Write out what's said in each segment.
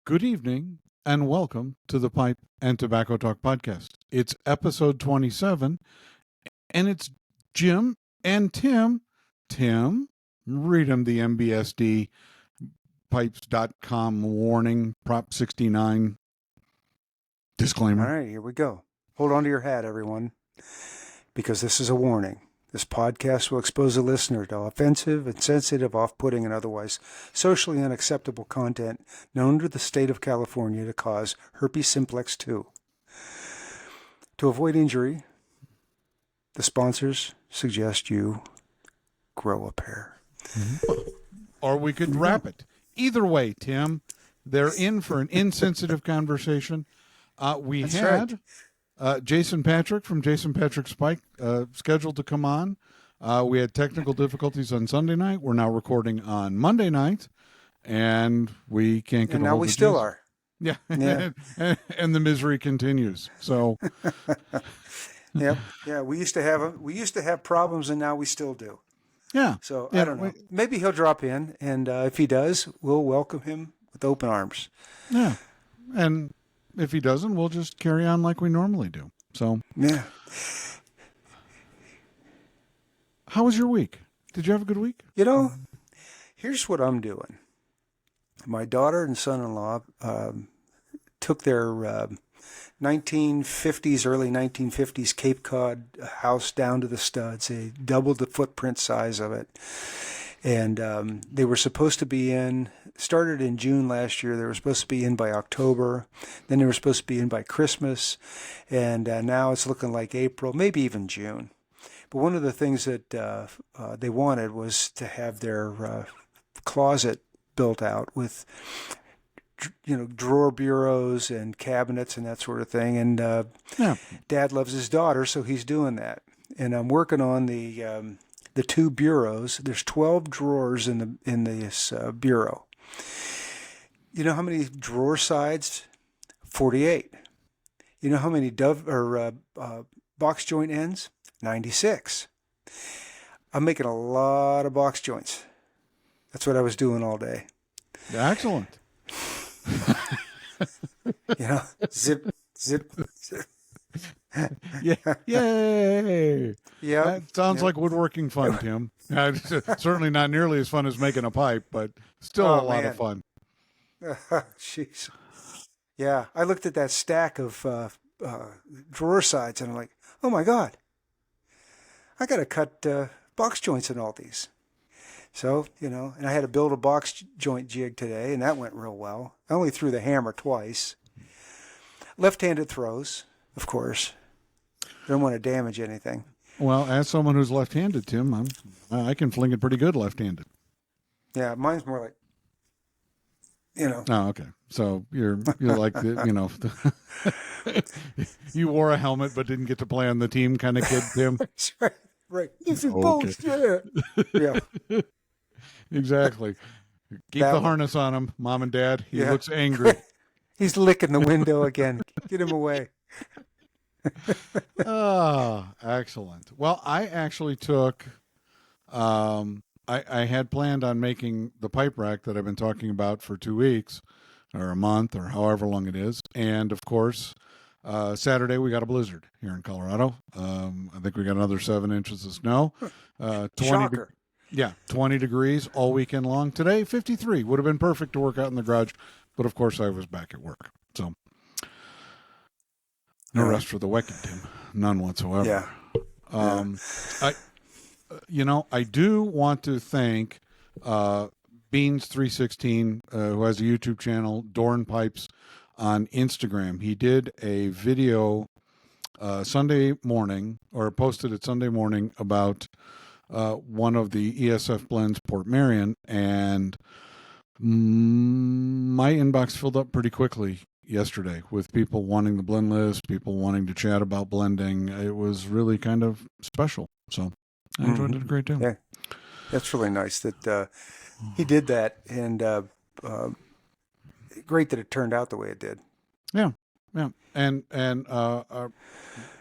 Good evening and welcome to the Pipe and Tobacco Talk podcast. It's episode 27 and it's Jim and Tim. Tim, read him the MBSD pipes.com warning, Prop 69 disclaimer. All right, here we go. Hold on to your hat, everyone, because this is a warning. This podcast will expose a listener to offensive, insensitive, off-putting, and otherwise socially unacceptable content known to the state of California to cause herpes simplex 2. To avoid injury, the sponsors suggest you grow a pair. Mm-hmm. Or we could wrap it. Either way, Tim, they're in for an insensitive conversation. That's had... Right. Jason Patrick from Jason Patrick Spike scheduled to come on. We had technical difficulties on Sunday night. We're now recording on Monday night, and we can't get and a now hold we of still Jason. are. Yeah, yeah. and the misery continues. So, yeah. We used to have problems, and now we still do. Yeah. So I don't know. Maybe he'll drop in, and if he does, we'll welcome him with open arms. Yeah, and if he doesn't, we'll just carry on like we normally do. So, yeah. How was your week? Did you have a good week? You know, here's what I'm doing. My daughter and son-in-law took their 1950s, early 1950s Cape Cod house down to the studs. They doubled the footprint size of it. And they were supposed to be started in June last year. They were supposed to be in by October. Then they were supposed to be in by Christmas. And now it's looking like April, maybe even June. But one of the things that they wanted was to have their closet built out with, drawer bureaus and cabinets and that sort of thing. And Dad loves his daughter, so he's doing that. And I'm working on the 2 bureaus. There's 12 drawers in this bureau. You know how many drawer sides? 48. You know how many box joint ends? 96. I'm making a lot of box joints. That's what I was doing all day. Excellent. Zip. Yeah. Yay. Yeah. That sounds like woodworking fun, Tim. Certainly not nearly as fun as making a pipe, but still a lot of fun. Jeez. Yeah. I looked at that stack of drawer sides and I'm like, oh my God, I got to cut box joints in all these. So, and I had to build a box joint jig today, and that went real well. I only threw the hammer twice. Left-handed throws, of course. Don't want to damage anything. Well, as someone who's left-handed, Tim, I can fling it pretty good left-handed. Yeah, mine's more like, Oh, okay. So you're like you wore a helmet but didn't get to play on the team kind of kid, Tim. That's right. Right. This is bullshit. Yeah. Exactly. Keep the harness on him, Mom and Dad. He looks angry. He's licking the window again. Get him away. Excellent. Well, I actually took, I had planned on making the pipe rack that I've been talking about for 2 weeks or a month or however long it is. And of course, Saturday we got a blizzard here in Colorado. I think we got another 7 inches of snow. 20 degrees all weekend long. Today, 53. Would have been perfect to work out in the garage, but of course I was back at work. So no rest for the wicked, Tim. None whatsoever. Yeah. I do want to thank Beans316, who has a YouTube channel, Dorn Pipes, on Instagram. He did a video Sunday morning, or posted it Sunday morning, about one of the ESF blends, Port Marion, and my inbox filled up pretty quickly yesterday with people wanting the blend list, people wanting to chat about blending. It was really kind of special. So I enjoyed it a great deal. Yeah, that's really nice that he did that, and great that it turned out the way it did. Yeah. And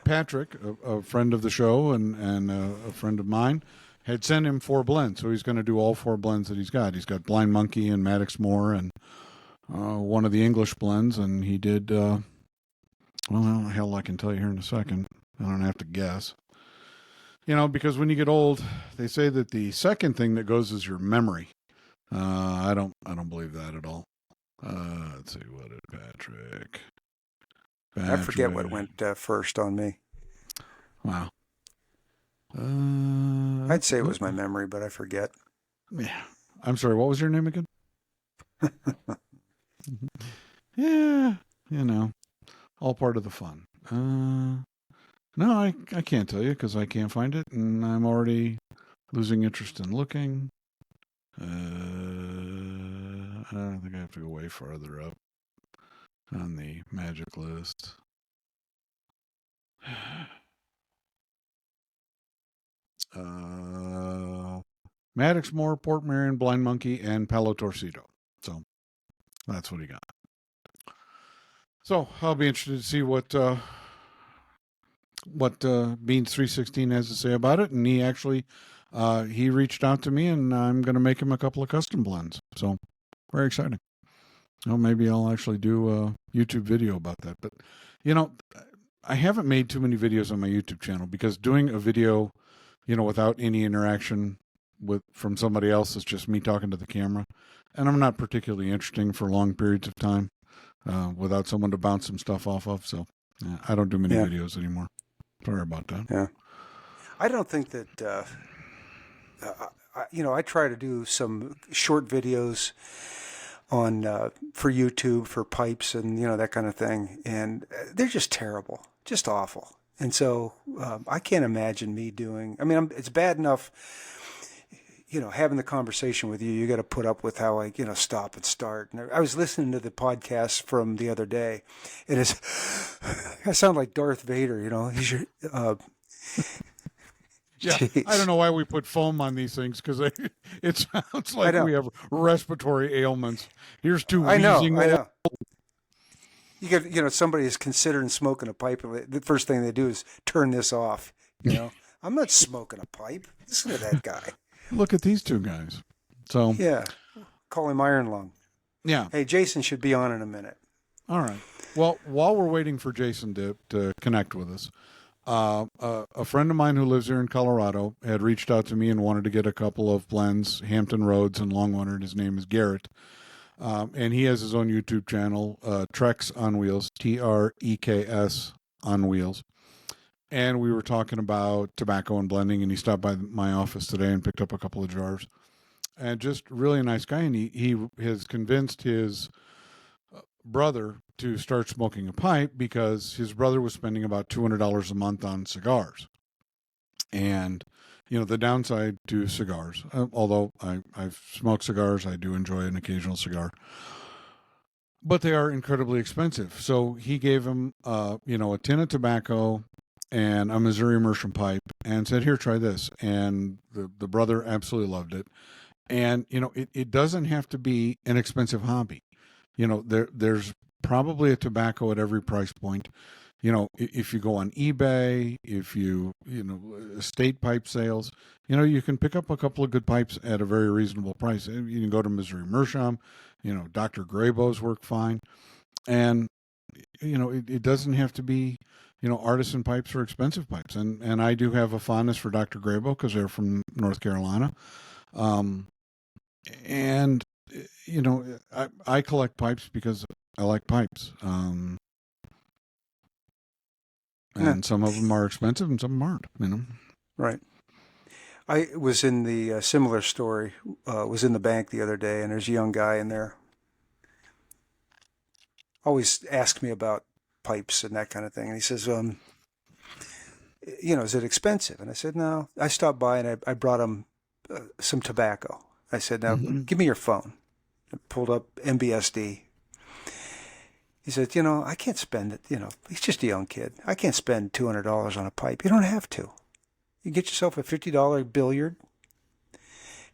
Patrick, a friend of the show and a friend of mine, had sent him 4 blends. So he's going to do all 4 blends that he's got. He's got Blind Monkey and Maddox Moore and one of the English blends, and he did, well, hell, I can tell you here in a second. I don't have to guess. Because when you get old, they say that the second thing that goes is your memory. I don't believe that at all. Let's see, what did Patrick? I forget what went first on me. Wow. I'd say it was my memory, but I forget. Yeah. I'm sorry, what was your name again? Yeah, all part of the fun. No, I can't tell you because I can't find it, and I'm already losing interest in looking. I don't think I have to go way farther up on the magic list. Maddox Moore, Port Marion, Blind Monkey, and Palo Torcido. So that's what he got. So I'll be interested to see what Beans 316 has to say about it. And he actually he reached out to me, and I'm going to make him a couple of custom blends. So very exciting. Maybe I'll actually do a YouTube video about that. But I haven't made too many videos on my YouTube channel because doing a video, without any interaction from somebody else, is just me talking to the camera, and I'm not particularly interesting for long periods of time without someone to bounce some stuff off of. So I don't do many videos anymore. Sorry about that. Yeah, I don't think that. I try to do some short videos on for YouTube for pipes and that kind of thing, and they're just terrible, just awful. And so I can't imagine me doing. I mean, it's bad enough, having the conversation with you. You got to put up with how I, stop and start. And I was listening to the podcast from the other day, and I sound like Darth Vader. He's your. Yeah, I don't know why we put foam on these things because it sounds like we have respiratory ailments. Here's two wheezing. I know. You get, somebody is considering smoking a pipe. The first thing they do is turn this off. I'm not smoking a pipe. Listen to that guy. Look at these two guys. So yeah, call him Iron Lung. Yeah. Hey, Jason should be on in a minute. All right. Well, while we're waiting for Jason to connect with us, a friend of mine who lives here in Colorado had reached out to me and wanted to get a couple of blends, Hampton Roads and Longwinter. His name is Garrett. And he has his own YouTube channel, Treks on Wheels, TREKS on Wheels. And we were talking about tobacco and blending, and he stopped by my office today and picked up a couple of jars. And just really a nice guy. And he has convinced his brother to start smoking a pipe because his brother was spending about $200 a month on cigars. And, the downside to cigars, although I've smoked cigars, I do enjoy an occasional cigar, but they are incredibly expensive. So he gave him, a tin of tobacco and a Missouri immersion pipe and said, here, try this. And the brother absolutely loved it. And, it doesn't have to be an expensive hobby. There's probably a tobacco at every price point. If you go on eBay, if you estate pipe sales, you can pick up a couple of good pipes at a very reasonable price. You can go to Missouri Meerschaum, Dr. Grabo's work fine. And, it doesn't have to be, artisan pipes or expensive pipes. And I do have a fondness for Dr. Grabo because they're from North Carolina. And, I collect pipes because I like pipes. And some of them are expensive and some of them aren't, Right. I was in the similar story, was in the bank the other day, and there's a young guy in there. Always ask me about pipes and that kind of thing. And he says, is it expensive? And I said, no. I stopped by and I brought him some tobacco. I said, now, give me your phone. I pulled up MBSD. He said, I can't spend it. He's just a young kid. I can't spend $200 on a pipe. You don't have to. You get yourself a $50 billiard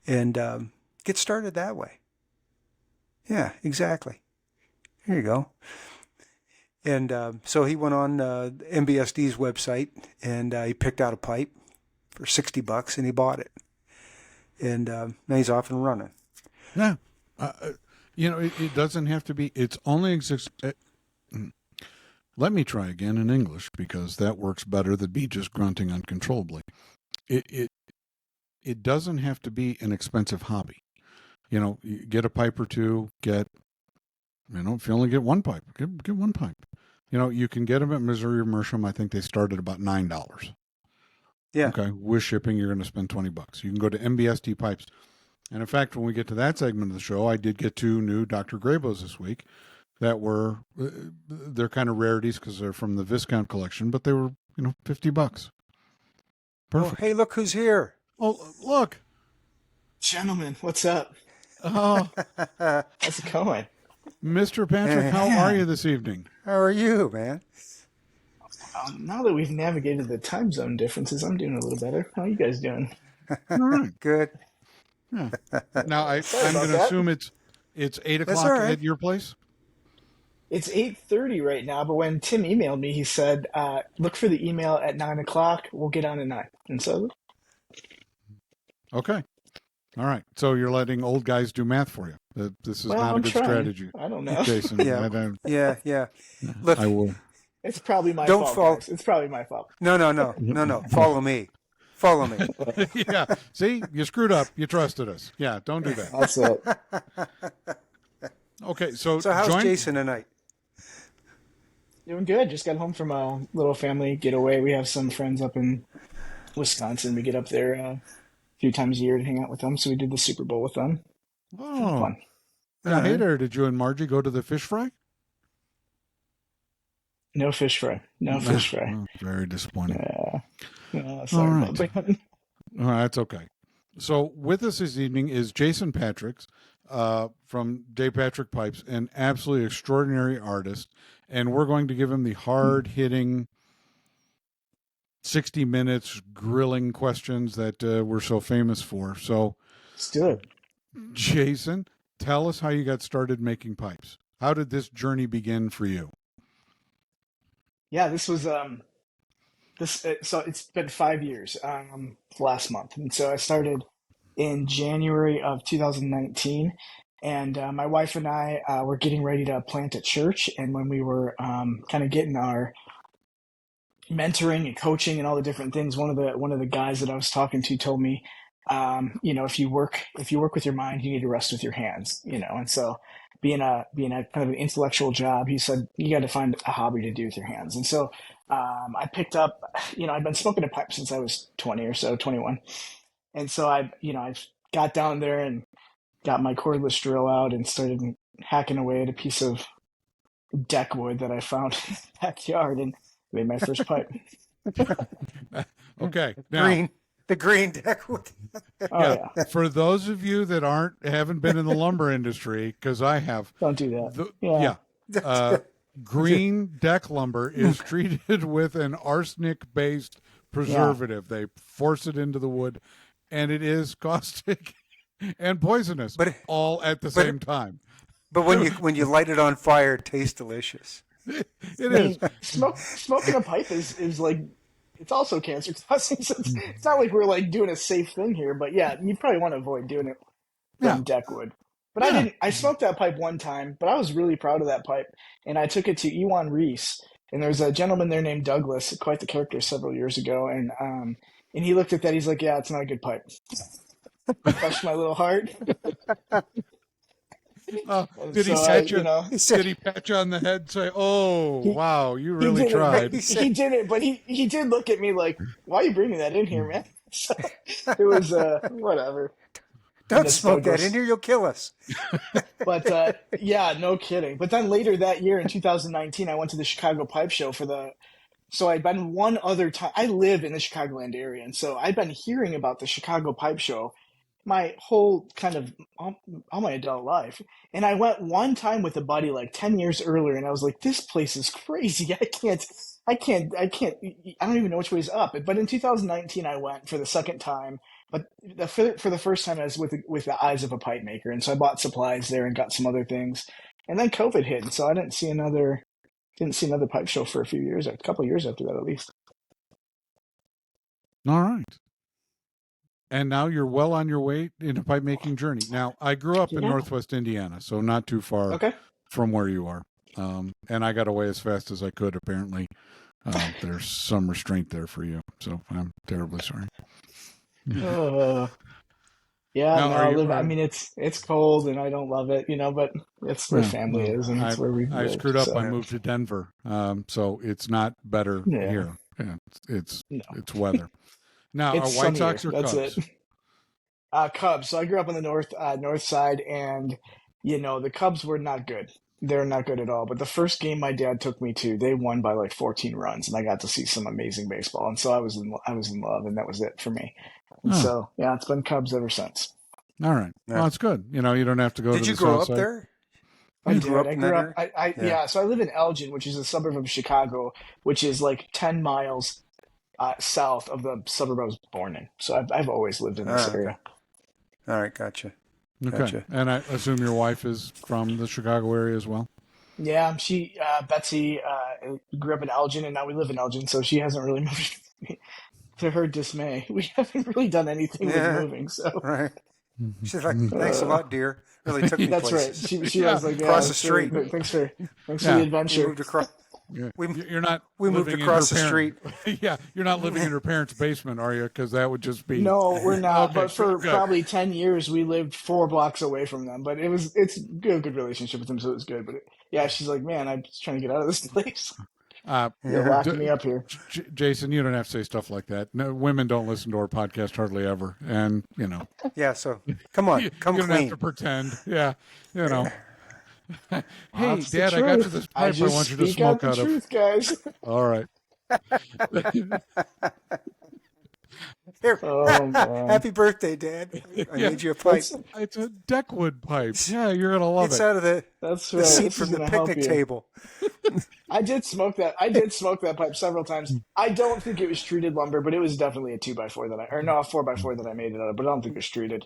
and get started that way. Yeah, exactly. Here you go. And so he went on MBSD's website and he picked out a pipe for $60 and he bought it. And now he's off and running. Yeah. It doesn't have to be. It's only let me try again in English because that works better than me just grunting uncontrollably. It doesn't have to be an expensive hobby. You get a pipe or two. If you only get one pipe, get one pipe. You can get them at Missouri Mersham. I think they start at about $9. Yeah. Okay. With shipping, you're going to spend $20. You can go to MBSD Pipes. And in fact, when we get to that segment of the show, I did get 2 new Dr. Graybos this week that they're kind of rarities because they're from the Viscount collection, but they were, $50. Perfect. Oh, hey, look who's here. Oh, look. Gentlemen, what's up? Oh, how's it going? Mr. Patrick, how are you this evening? How are you, man? Now that we've navigated the time zone differences, I'm doing a little better. How are you guys doing? All right. Good. Yeah. Now, I'm going to assume it's 8 o'clock right. at your place? It's 8:30 right now, but when Tim emailed me, he said, look for the email at 9 o'clock. We'll get on at 9. And so... Okay. All right. So you're letting old guys do math for you. This is not a good strategy. I don't know. Jason. Yeah. Look, I will. It's probably my fault, guys. It's probably my fault. No. Follow me. Yeah. See, you screwed up. You trusted us. Yeah, don't do that. That's it. Okay, so how's Jason tonight? Doing good. Just got home from a little family getaway. We have some friends up in Wisconsin. We get up there a few times a year to hang out with them. So we did the Super Bowl with them. Oh, fun. Now, hey there, did you and Margie go to the fish fry? No fish fry. No fish fry. Oh, very disappointing. Sorry about that. Oh, that's okay. So with us this evening is Jason Patricks from Dave Patrick Pipes, an absolutely extraordinary artist. And we're going to give him the hard-hitting 60 minutes grilling questions that we're so famous for. So let's do it. Jason, tell us how you got started making pipes. How did this journey begin for you? Yeah, this was so it's been 5 years last month. And so I started in January of 2019. And my wife and I were getting ready to plant a church. And when we were kind of getting our mentoring and coaching and all the different things, one of the guys that I was talking to told me, if you work with your mind, you need to rest with your hands. And so being a kind of an intellectual job, he said you got to find a hobby to do with your hands. And so I picked up, I've been smoking a pipe since I was 20 or so, 21. And so I got down there and got my cordless drill out and started hacking away at a piece of deck wood that I found in the backyard and made my first pipe. Okay. Now, the green deck wood. Yeah. For those of you that haven't been in the lumber industry, because I have. Don't do that. Green deck lumber is treated with an arsenic-based preservative. They force it into the wood, and it is caustic and poisonous, all at the same time. But when you light it on fire, it tastes delicious. It is. Smoking a pipe is like, it's also cancer causing. So it's not like we're like doing a safe thing here, but yeah, you probably want to avoid doing it from deck wood. But I smoked that pipe one time, but I was really proud of that pipe. And I took it to Ewan Reese. And there's a gentleman there named Douglas, quite the character, several years ago. And he looked at that. He's like, yeah, it's not a good pipe. Touched my little heart. Did he pat you? Did he pat you on the head and say, wow, you really tried? He didn't, but he did look at me like, why are you bringing that in here, man? So it was whatever. Don't smoke that in here, you'll kill us. But yeah, no kidding. But then later that year in 2019, I went to the Chicago Pipe Show so I'd been one other time. I live in the Chicagoland area, and so I'd been hearing about the Chicago Pipe Show my whole kind of all my adult life. And I went one time with a buddy like 10 years earlier, and I was like, this place is crazy. I don't even know which way's up. But in 2019, I went for the second time. But for the first time, I was with the eyes of a pipe maker. And so I bought supplies there and got some other things. And then COVID hit, and so I didn't see another pipe show for a couple of years after that, at least. All right. and now you're well on your way in a pipe making journey. Now, I grew up in Yeah. Northwest Indiana, so not too far Okay. from where you are. And I got away as fast as I could. Apparently, there's some restraint there for you, so I'm terribly sorry. Yeah, Now, no, are you? I mean, it's cold and I don't love it, but it's where family is and it's where we've I lived. screwed up. So I moved to Denver, so it's not better yeah, here. Yeah, it's no, weather. Now, are it's White sunnier. Sox or That's Cubs? it. Cubs. So I grew up on the north side, and the Cubs were not good. They're not good at all. But the first game my dad took me to, they won by like 14 runs, and I got to see some amazing baseball. And so I was in love, and that was it for me. And Oh, so yeah, it's been Cubs ever since. all right. Yeah. Well, it's good. You don't have to go Did to you the grow south up side. there? I You did. grew up I in grew that up. area? Yeah. So I live in Elgin, which is a suburb of Chicago, which is like 10 miles south of the suburb I was born in. So I've always lived in this area. Okay. All right, gotcha. Okay. Gotcha. And I assume your wife is from the Chicago area as well. Yeah, Betsy, grew up in Elgin, and now we live in Elgin, so she hasn't really moved. To her dismay, we haven't really done anything with Yeah, moving. So right. She's like, thanks a lot, dear. Really took me that's right. places. She Yeah. was like, yeah, Across the it's really street. good. Thanks for Yeah. the We adventure. moved across. Yeah. We You're not. we moved living in across her the parent- street. Yeah, you're not living in your parents' basement, are you? Because that would just be. No, we're not. Okay, But for good. probably 10 years, we lived 4 blocks away from them. But it's good relationship with them, so it was good. But yeah, she's like, man, I'm just trying to get out of this place. You're Yeah. locking me up here. Jason, you don't have to say stuff like that. No, women don't listen to our podcast hardly ever, and Yeah. So come on, come you don't clean. have to pretend. Yeah, Hey, That's the Dad, I got you truth. this I pipe. I just want you to speak out smoke the out of. truth, guys. All right. Here, Oh man. happy birthday, Dad. I Yeah. made you a pipe. It's a deckwood pipe. Yeah, you're gonna love It's it. out of the That's right. seat This from is the gonna help picnic you. table. I did smoke that. I did smoke that pipe several times. I don't think it was treated lumber, but it was definitely a 2x4 a 4x4 that I made it out of. But I don't think it was treated.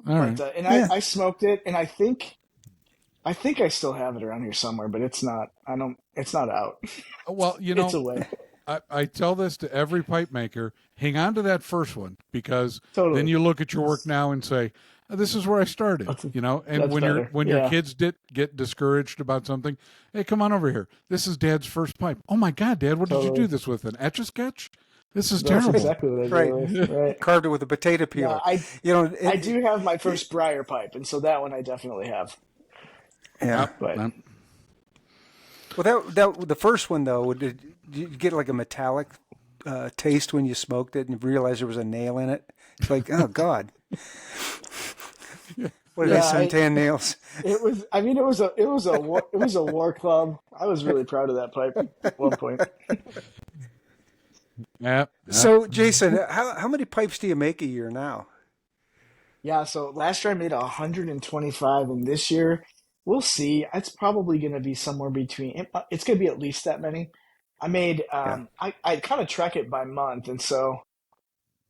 All right. But and Yeah. I smoked it, and I think I still have it around here somewhere, but it's not. I don't. It's not out. Well, It's away. I tell this to every pipe maker: hang on to that first one, because Totally. then you look at your work now and say, "This is where I started." And That's when better. your Yeah. kids get discouraged about something, hey, come on over here. This is Dad's first pipe. Oh my God, Dad, what did you Totally. do this with? An Etch a Sketch? This is That's terrible. exactly what I did. Right. with. Right. Carved it with a potato peeler. No, I do have my first briar pipe, and so that one I definitely have. Yeah. But Well, that the first one though, did you get like a metallic taste when you smoked it and you realized there was a nail in it? It's like, oh God, what did I Yeah, suntan nails? it was. I mean, it was a war club. I was really proud of that pipe at one point. Yeah. So, Jason, how many pipes do you make a year now? Yeah. So last year I made 125, and this year we'll see. It's probably going to be somewhere between. It's going to be at least that many. I made. Yeah. I kind of track it by month, and so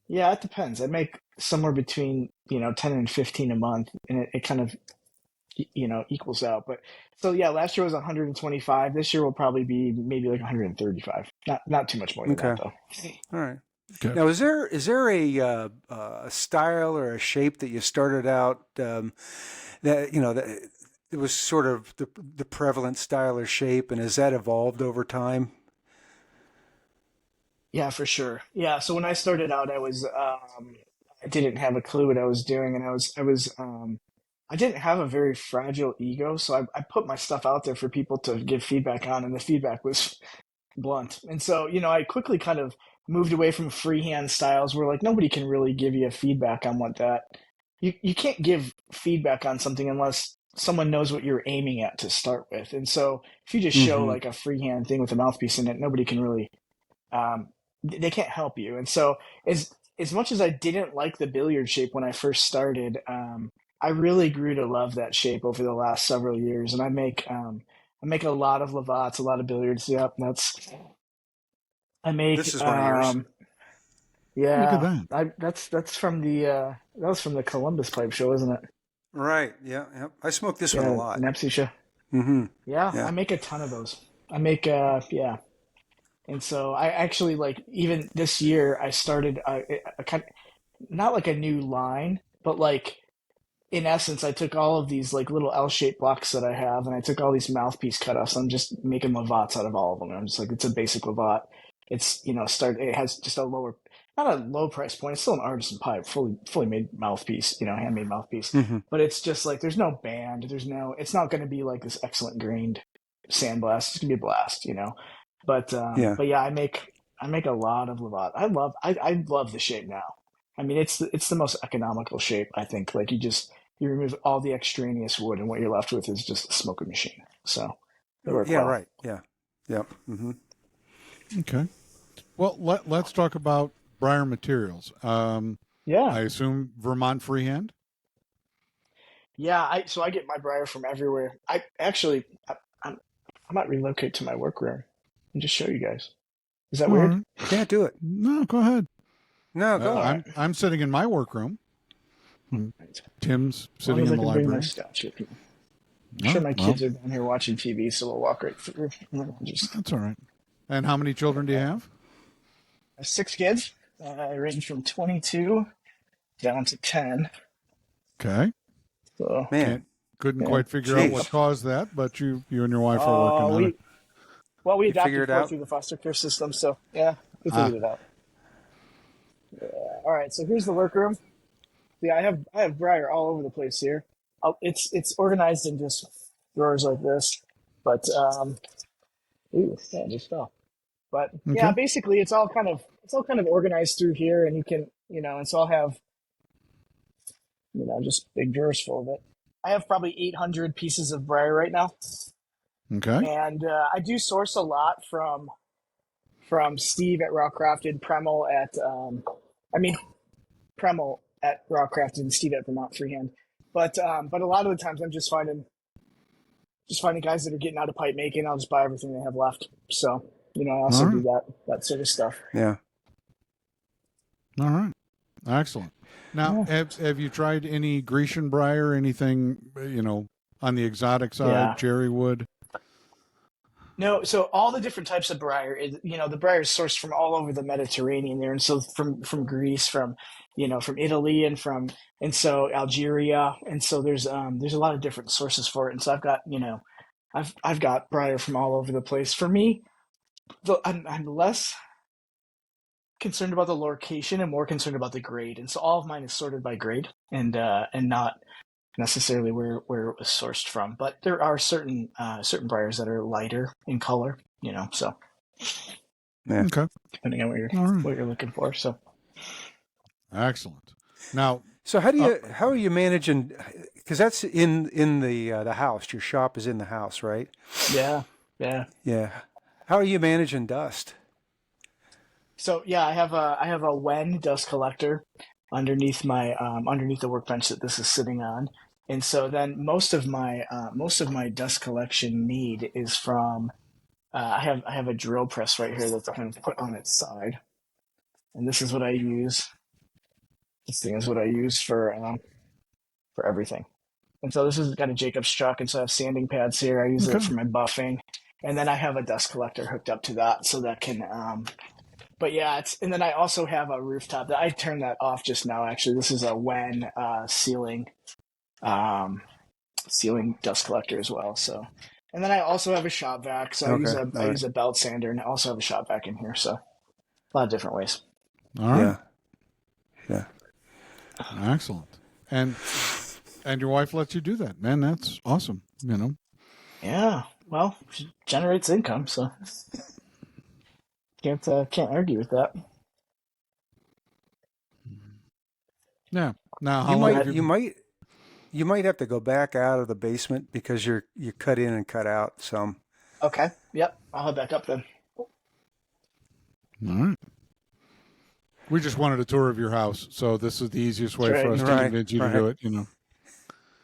yeah, it depends. I make somewhere between 10 and 15 a month, and it kind of equals out. But so yeah, last year was 125. This year will probably be maybe like 135. Not too much more than that Okay. though. All right. Okay. Now, is there a style or a shape that you started out that that it was sort of the prevalent style or shape, and has that evolved over time? Yeah, for sure. Yeah. So when I started out, I didn't have a clue what I was doing, and I didn't have a very fragile ego, so I put my stuff out there for people to give feedback on, and the feedback was blunt. And so, I quickly kind of moved away from freehand styles where like nobody can really give you a feedback on what that you can't give feedback on something unless someone knows what you're aiming at to start with. And so if you just show like a freehand thing with a mouthpiece in it, nobody can really they can't help you. And so as much as I didn't like the billiard shape when I first started, I really grew to love that shape over the last several years. And I make a lot of lavats, a lot of billiards. Yep, This is one of yours. Yeah, Look at that's from that was from the Columbus Pipe Show, isn't it? Right. Yeah. Yeah. I smoke this one a lot. Nepsi show. Mm-hmm. Yeah, Yeah. I make a ton of those. I make yeah. And so I actually like even this year I started not like a new line, but like in essence, I took all of these like little L-shaped blocks that I have, and I took all these mouthpiece cutoffs. I'm just making lavats out of all of them. I'm just like, it's a basic lavat. It's it has just a lower, not a low price point. It's still an artisan pipe, fully made mouthpiece, handmade mouthpiece. Mm-hmm. But it's just like there's no band, it's not going to be like this excellent grained sandblast. It's gonna be a blast, But yeah, I make a lot of lavat. I love the shape now. I mean, it's the most economical shape, I think. Like you remove all the extraneous wood, and what you're left with is just a smoking machine. So they work well. Right. Yeah. Yep. Mm-hmm. Okay. Well, let's talk about briar materials. Yeah. I assume Vermont freehand. Yeah. I get my briar from everywhere. I might relocate to my workroom and just show you guys. Is that weird? Right. Yeah, do it. No, go ahead. No, go on. I'm sitting in my workroom. Tim's As long sitting as in I the can bring my library. stuff with me. I'm sure my kids are down here watching TV, so we'll walk right through. That's all right. And how many children do you have? I have 6 kids. I range from 22 down to 10. Okay. So Man, couldn't quite figure out what caused that, but you and your wife are working on it. Well, we adopted figured it 4 out? through the foster care system, so yeah, we figured it out. Yeah. All right, so here's the workroom. Yeah, I have briar all over the place here. It's organized in just drawers like this, but that just fell. But yeah, Okay. basically it's all kind of organized through here, and you can and so I'll have just big drawers full of it. I have probably 800 pieces of briar right now, Okay. and I do source a lot from Steve at Raw Crafted, Premel at Raw Crafted, and Steve at Vermont Freehand. But a lot of the times I'm just finding guys that are getting out of pipe making. I'll just buy everything they have left. So I also do that sort of stuff. Yeah. All right. Excellent. Now, have you tried any Grecian briar, anything, on the exotic side, cherry wood? No, so all the different types of briar, the briar is sourced from all over the Mediterranean there, and so from Greece, from Italy, and so Algeria, and so there's a lot of different sources for it, and so I've got I've got briar from all over the place. For me, though, I'm less concerned about the location and more concerned about the grade, and so all of mine is sorted by grade and not necessarily where it was sourced from, but there are certain briars that are lighter in color, so Okay. depending on what you're looking for. So excellent. Now, so how are you managing? Because that's in the house. Your shop is in the house, right? Yeah. How are you managing dust? So yeah, I have a Wen dust collector underneath my underneath the workbench that this is sitting on, and so then most of my dust collection need is from I have a drill press right here that's kind of put on its side, and this is what I use. This thing is what I use for everything, and so this has got a Jacob's chuck, and so I have sanding pads here. I use it for my buffing, and then I have a dust collector hooked up to that so that can. But yeah, and then I also have a rooftop that I turned that off just now. Actually, this is a Wen ceiling dust collector as well. So, and then I also have a shop vac. So I use a belt sander, and I also have a shop vac in here. So, a lot of different ways. All right. Yeah. Excellent. And your wife lets you do that, man. That's awesome. Yeah. Well, she generates income, so. Can't argue with that. Yeah. Now, how you might have to go back out of the basement because you cut in and cut out some. Okay. Yep. I'll head back up then. All right. We just wanted a tour of your house, so this is the easiest way for us to convince you to do it.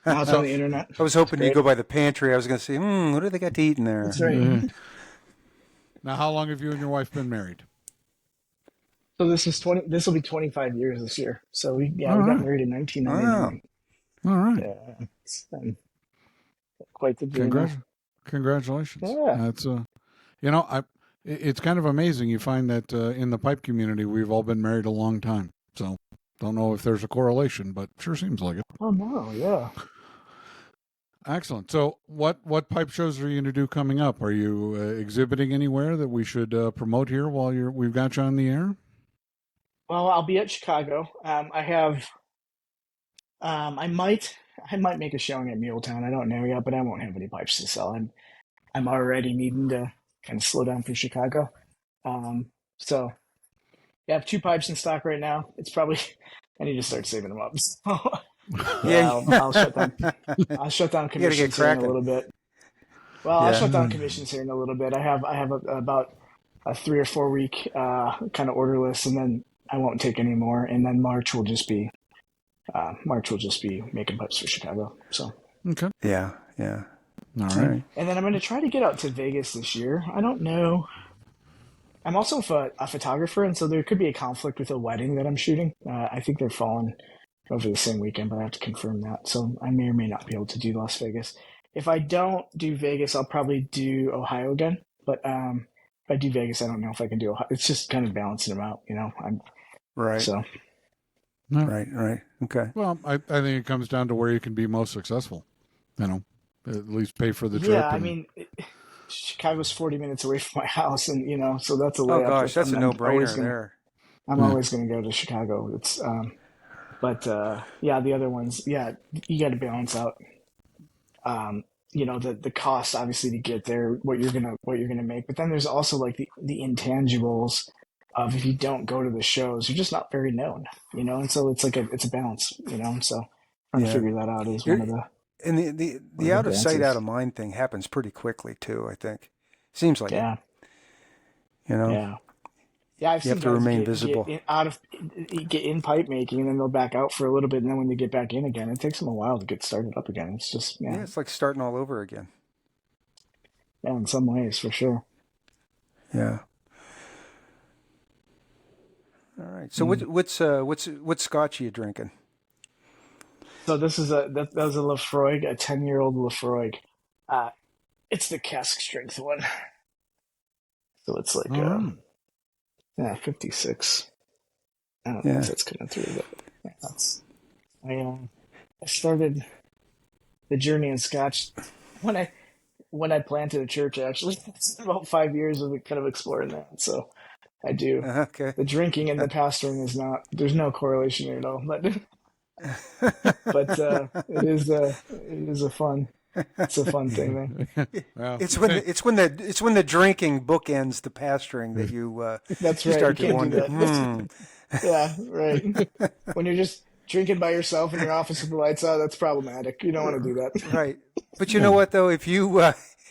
Now it's on the internet. I was hoping you'd go by the pantry. I was going to say, what do they got to eat in there? That's right. Now, how long have you and your wife been married? So this will be 25 years this year. So we got married in 1999. All right. Yeah, it's been quite the journey. Congratulations. Yeah. That's it's kind of amazing. You find that in the pipe community, we've all been married a long time. So Don't know if there's a correlation, but sure seems like it. Oh no, yeah. Excellent. So, what pipe shows are you going to do coming up? Are you exhibiting anywhere that we should promote here while we've got you on the air? Well, I'll be at Chicago. I have. I might make a showing at Muletown. I don't know yet, but I won't have any pipes to sell. I'm already needing to kind of slow down for Chicago. So I have 2 pipes in stock right now. It's probably I need to start saving them up. So Yeah. I'll shut down. I'll shut down You gotta get commissions here in a cracking. little bit. Well, I'll Yeah. shut down commissions here in a little bit. I have about a 3 or 4 week kind of order list, and then I won't take any more. And then March will just be making pipes for Chicago. So Okay. Yeah. Yeah. All right. and then I'm going to try to get out to Vegas this year. I don't know. I'm also a photographer, and so there could be a conflict with a wedding that I'm shooting. I think they're falling over the same weekend, but I have to confirm that. So I may or may not be able to do Las Vegas. If I don't do Vegas, I'll probably do Ohio again. But if I do Vegas, I don't know if I can do Ohio. It's just kind of balancing them out, you know. Right. So No. Right. Okay. Well, I think it comes down to where you can be most successful. You know, at least pay for the trip. yeah, I mean, Chicago's 40 minutes away from my house, and you know, so that's a Oh layup. gosh, that's a no-brainer there. I'm always going to go to Chicago. It's but yeah, the other ones, yeah, you got to balance out. You know, the cost obviously to get there, what you're gonna make, but then there's also like the intangibles of if you don't go to the shows, you're just not very known, you know, and so it's like it's a balance, you know, so trying to figure that out is one of the. And the out of sight, out of mind thing happens pretty quickly too. I think seems like Yeah. it. You know. Yeah. Yeah, I've You seen have to guys remain visible. Get in pipe making, and then they'll back out for a little bit, and then when they get back in again, it takes them a while to get started up again. It's just Yeah, it's like starting all over again. yeah, in some ways for sure. Yeah. All right. So what scotch are you drinking? So this is that was a Lafroig, a 10-year-old Lafroig. It's the cask strength one. So it's like yeah, 56. I don't know if that's coming through, but yeah, that's I started the journey in Scotch when I planted a church. Actually, it's about 5 years of kind of exploring that. So I do. Okay. The drinking and the pastoring is not. There's no correlation here at all. But it is a fun. It's a fun thing, man. Well, It's when the drinking bookends the pastoring that you That's you right. start You to can't do wonder. that. Yeah, right. When you're just drinking by yourself in your office with the lights out, that's problematic. You don't want to do that. Right. But you know what though? If you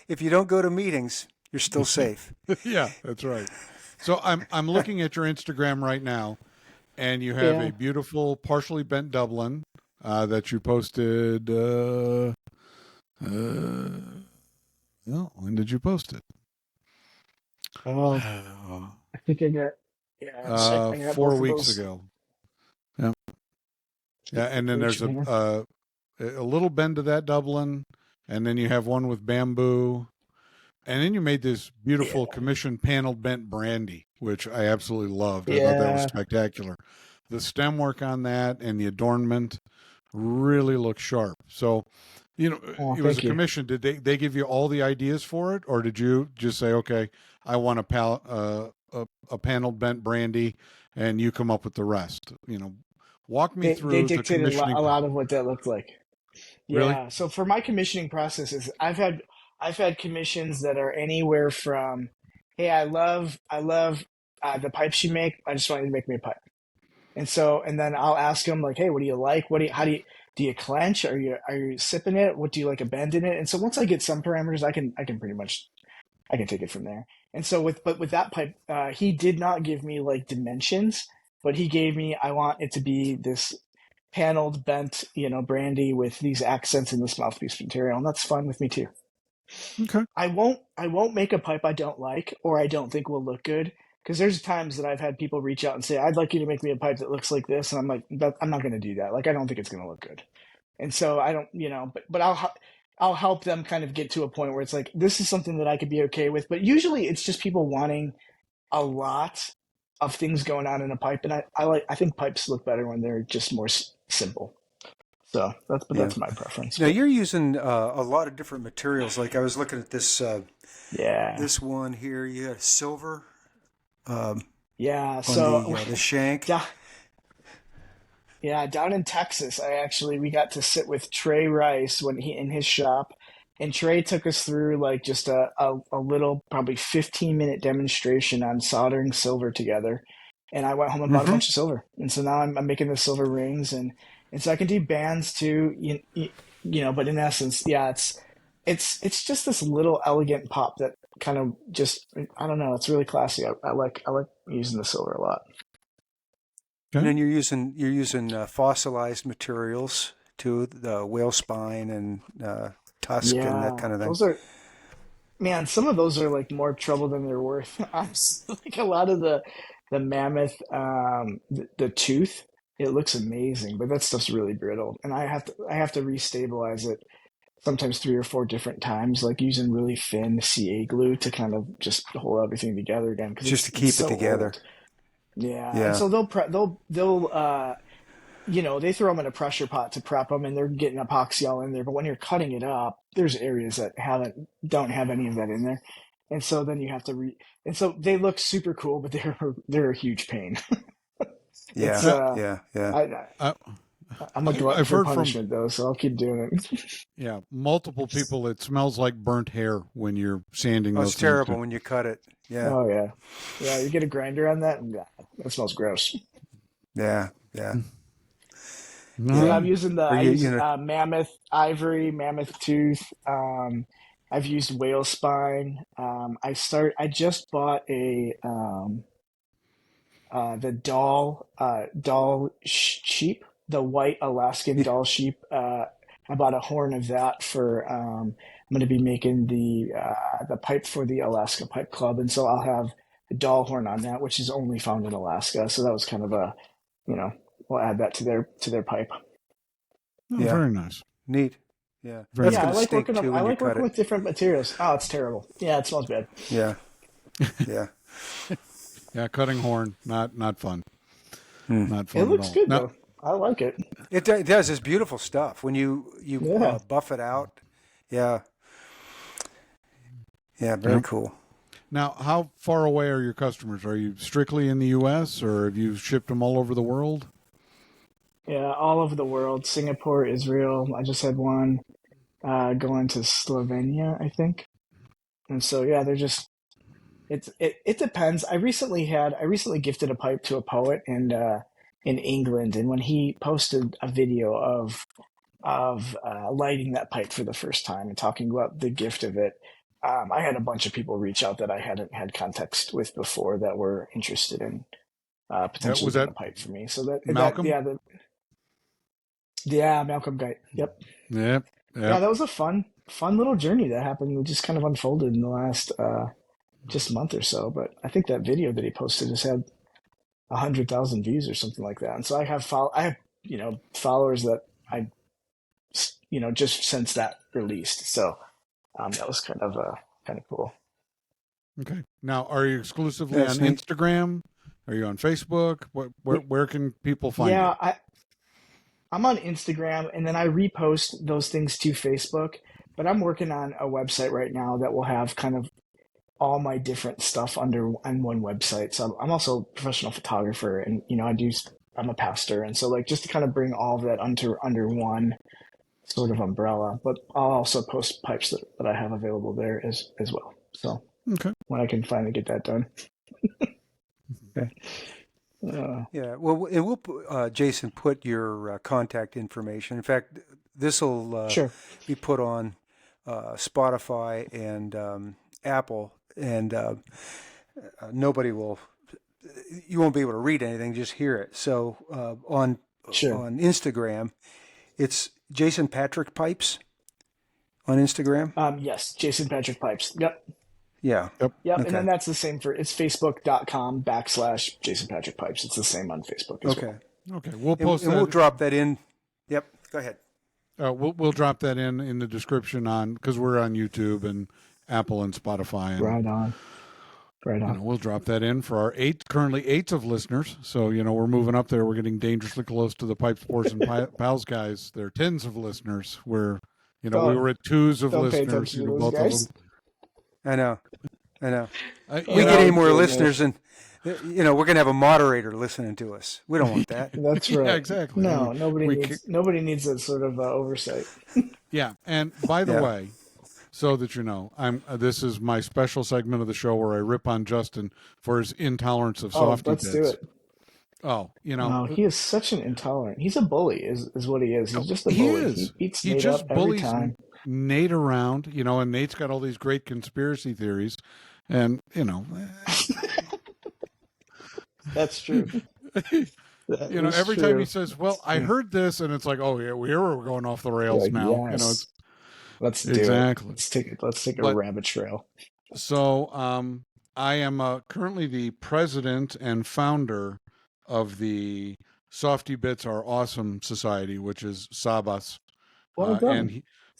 don't go to meetings, you're still safe. yeah, that's right. So I'm looking at your Instagram right now, and you have a beautiful partially bent Dublin that you posted. Well, when did you post it? Oh, I think I got. Yeah, I got 4 both of weeks those. ago. Yeah, yeah, and then there's a little bend to that Dublin, and then you have one with bamboo, and then you made this beautiful commissioned paneled bent brandy, which I absolutely loved. I thought that was spectacular. The stem work on that and the adornment really look sharp. So, you know, it was a commission. Did they give you all the ideas for it, or did you just say, okay, I want a paneled bent brandy, and you come up with the rest? You know, walk me through. They dictated the a lot of what that looked like. Yeah. Really? So for my commissioning processes, I've had commissions that are anywhere from, hey, I love the pipes you make. I just want you to make me a pipe. And then I'll ask them like, hey, what do you like? Do you clench? Are you sipping it? What do you like a bend in it? And so once I get some parameters, I can pretty much, I can take it from there. And so with that pipe, he did not give me like dimensions, but he gave me, I want it to be this paneled bent, brandy with these accents in this mouthpiece material. And that's fine with me too. Okay. I won't make a pipe I don't like or I don't think will look good. Because there's times that I've had people reach out and say, I'd like you to make me a pipe that looks like this. And I'm like, I'm not going to do that. Like, I don't think it's going to look good. And so I don't, but I'll help them kind of get to a point where it's like, this is something that I could be okay with. But usually it's just people wanting a lot of things going on in a pipe, and I think pipes look better when they're just more simple. So Yeah. that's my preference. Now But you're using a lot of different materials. Like I was looking at this yeah, this one here. You got silver um, yeah. on So the shank. down, yeah, down in Texas, we got to sit with Trey Rice when he in his shop, and Trey took us through like just a little probably 15-minute demonstration on soldering silver together. And I went home and bought a Mm-hmm. bunch of silver, and so now I'm making the silver rings, and so I can do bands too, But in essence, yeah, it's just this little elegant pop that kind of just, I don't know, it's really classy. I like using the silver a lot. And Okay. then you're using fossilized materials too, the whale spine and tusk and that Yeah, kind of thing. those are, man, some of those are like more trouble than they're worth. Honestly, like a lot of the mammoth, the tooth, it looks amazing, but that stuff's really brittle, and I have to restabilize it sometimes 3 or 4 different times, like using really thin CA glue to kind of just hold everything together again because Just to it's keep it so together. old. Yeah, and Yeah. so they throw them in a pressure pot to prep them, and they're getting epoxy all in there. But when you're cutting it up, there's areas that don't have any of that in there, and so then you have to and so they look super cool, but they're a huge pain. It's Yeah. Now, Yeah. Yeah. I I, I'm a glutton I've for heard from punishment though, so I'll keep doing it. multiple people. It smells like burnt hair when you're sanding Oh, those it's things. terrible when you cut it. Yeah. Oh yeah, yeah. You get a grinder on that, and yeah, that smells gross. Yeah. Yeah. All Yeah, Yeah. I'm using Or I use you know, mammoth ivory, mammoth tooth. I've used whale spine. I just bought a the doll sheep, the white Alaskan doll sheep. I bought a horn of that for. I'm going to be making the pipe for the Alaska Pipe Club, and so I'll have a doll horn on that, which is only found in Alaska. So that was kind of a, you know, we'll add that to their pipe. Oh, yeah. very nice. Neat. Yeah. Very That's Yeah, nice. going to stink too I when you like cut working it. with different materials. Oh, it's terrible. Yeah, it smells bad. Yeah. Yeah. Yeah, cutting horn, not fun. Hmm. Not It fun at looks all. good Now, though. I like it. It does. It's beautiful stuff when you Yeah. buff it out. Yeah. Yeah. Very yeah. cool. Now, how far away are your customers? Are you strictly in the U.S. or have you shipped them all over the world? Yeah, all over the world. Singapore, Israel. I just had one going to Slovenia, I think. And so yeah, they're just it depends. I recently gifted a pipe to a poet in England, and when he posted a video of lighting that pipe for the first time and talking about the gift of it, I had a bunch of people reach out that I hadn't had context with before that were interested in That potentially was getting that a pipe for me. So that Malcolm? yeah, Malcolm Guy. Yep. Yep. Yeah, Yep. that was a fun little journey that happened. It just kind of unfolded in the last just month or so. But I think that video that he posted has had 100,000 views or something like that. And so I have followers that I just since that released. So that was kind of cool. Okay. Now, are you exclusively That's on neat. Instagram? Are you on Facebook? Where can people find you? Yeah, I'm on Instagram, and then I repost those things to Facebook. But I'm working on a website right now that will have kind of all my different stuff on one website. So I'm also a professional photographer, and I'm a pastor, and so like just to kind of bring all of that under one sort of umbrella. But I'll also post pipes that I have available there as well. So Okay. when I can finally get that done. Okay. Uh, Yeah. Well, and we'll Jason put your contact information. In fact, this will sure. be put on Spotify and Apple, and nobody will. You won't be able to read anything; just hear it. So on Sure. Instagram, it's Jason Patrick Pipes on Instagram. Yes, Jason Patrick Pipes. Yep. Yeah. Yep. Yep. And Okay. then that's the same it's facebook.com/Jason Patrick Pipes. It's the same on Facebook as Okay. well. Okay. We'll And, post and we'll that. drop that in. Yep. Go ahead. We'll drop that in the description because we're on YouTube and Apple and Spotify and Right on. Right on. We'll drop that in for our currently eights of listeners. So, we're moving up there. We're getting dangerously close to the Pipe Sports and Pals guys. They're tens of listeners. We were at twos of don't pay listeners, attention to those both guys. of them. I know. We get any more listeners and, we're going to have a moderator listening to us. We don't want that. That's right. Yeah, exactly. No, nobody needs that sort of oversight. Yeah. And by the way, so that you know, this is my special segment of the show where I rip on Justin for his intolerance of softy bits. Let's do it. Oh, he is such an intolerant. He's a bully, is what he is. He's just a bully. He is. He beats He Nate just up every bullies time. Nate around, and Nate's got all these great conspiracy theories, and That's true. Every time he says, "Well, I heard this," and it's like, "Oh yeah, we're going off the rails now." Yes. Let's do exactly. it. Let's take a rabbit trail. So, I am currently the president and founder of the Softy Bits Are Awesome Society, which is Sabas.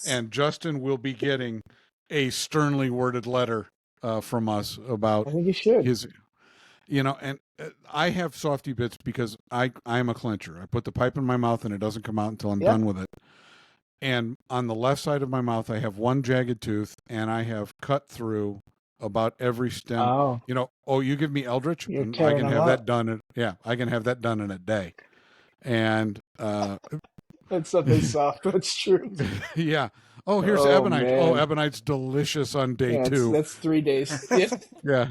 And Justin will be getting a sternly worded letter from us about I think you should. his, and I have Softy Bits because I'm a clincher. I put the pipe in my mouth and it doesn't come out until I'm done with it. And on the left side of my mouth, I have one jagged tooth, and I have cut through about every stem. Oh. You give me Eldritch, and I can have that done. I can have that done in a day. And that's something soft. That's true. Yeah. Oh, here's ebonite. Man. Oh, ebonite's delicious on day 2. That's 3 days. Yeah.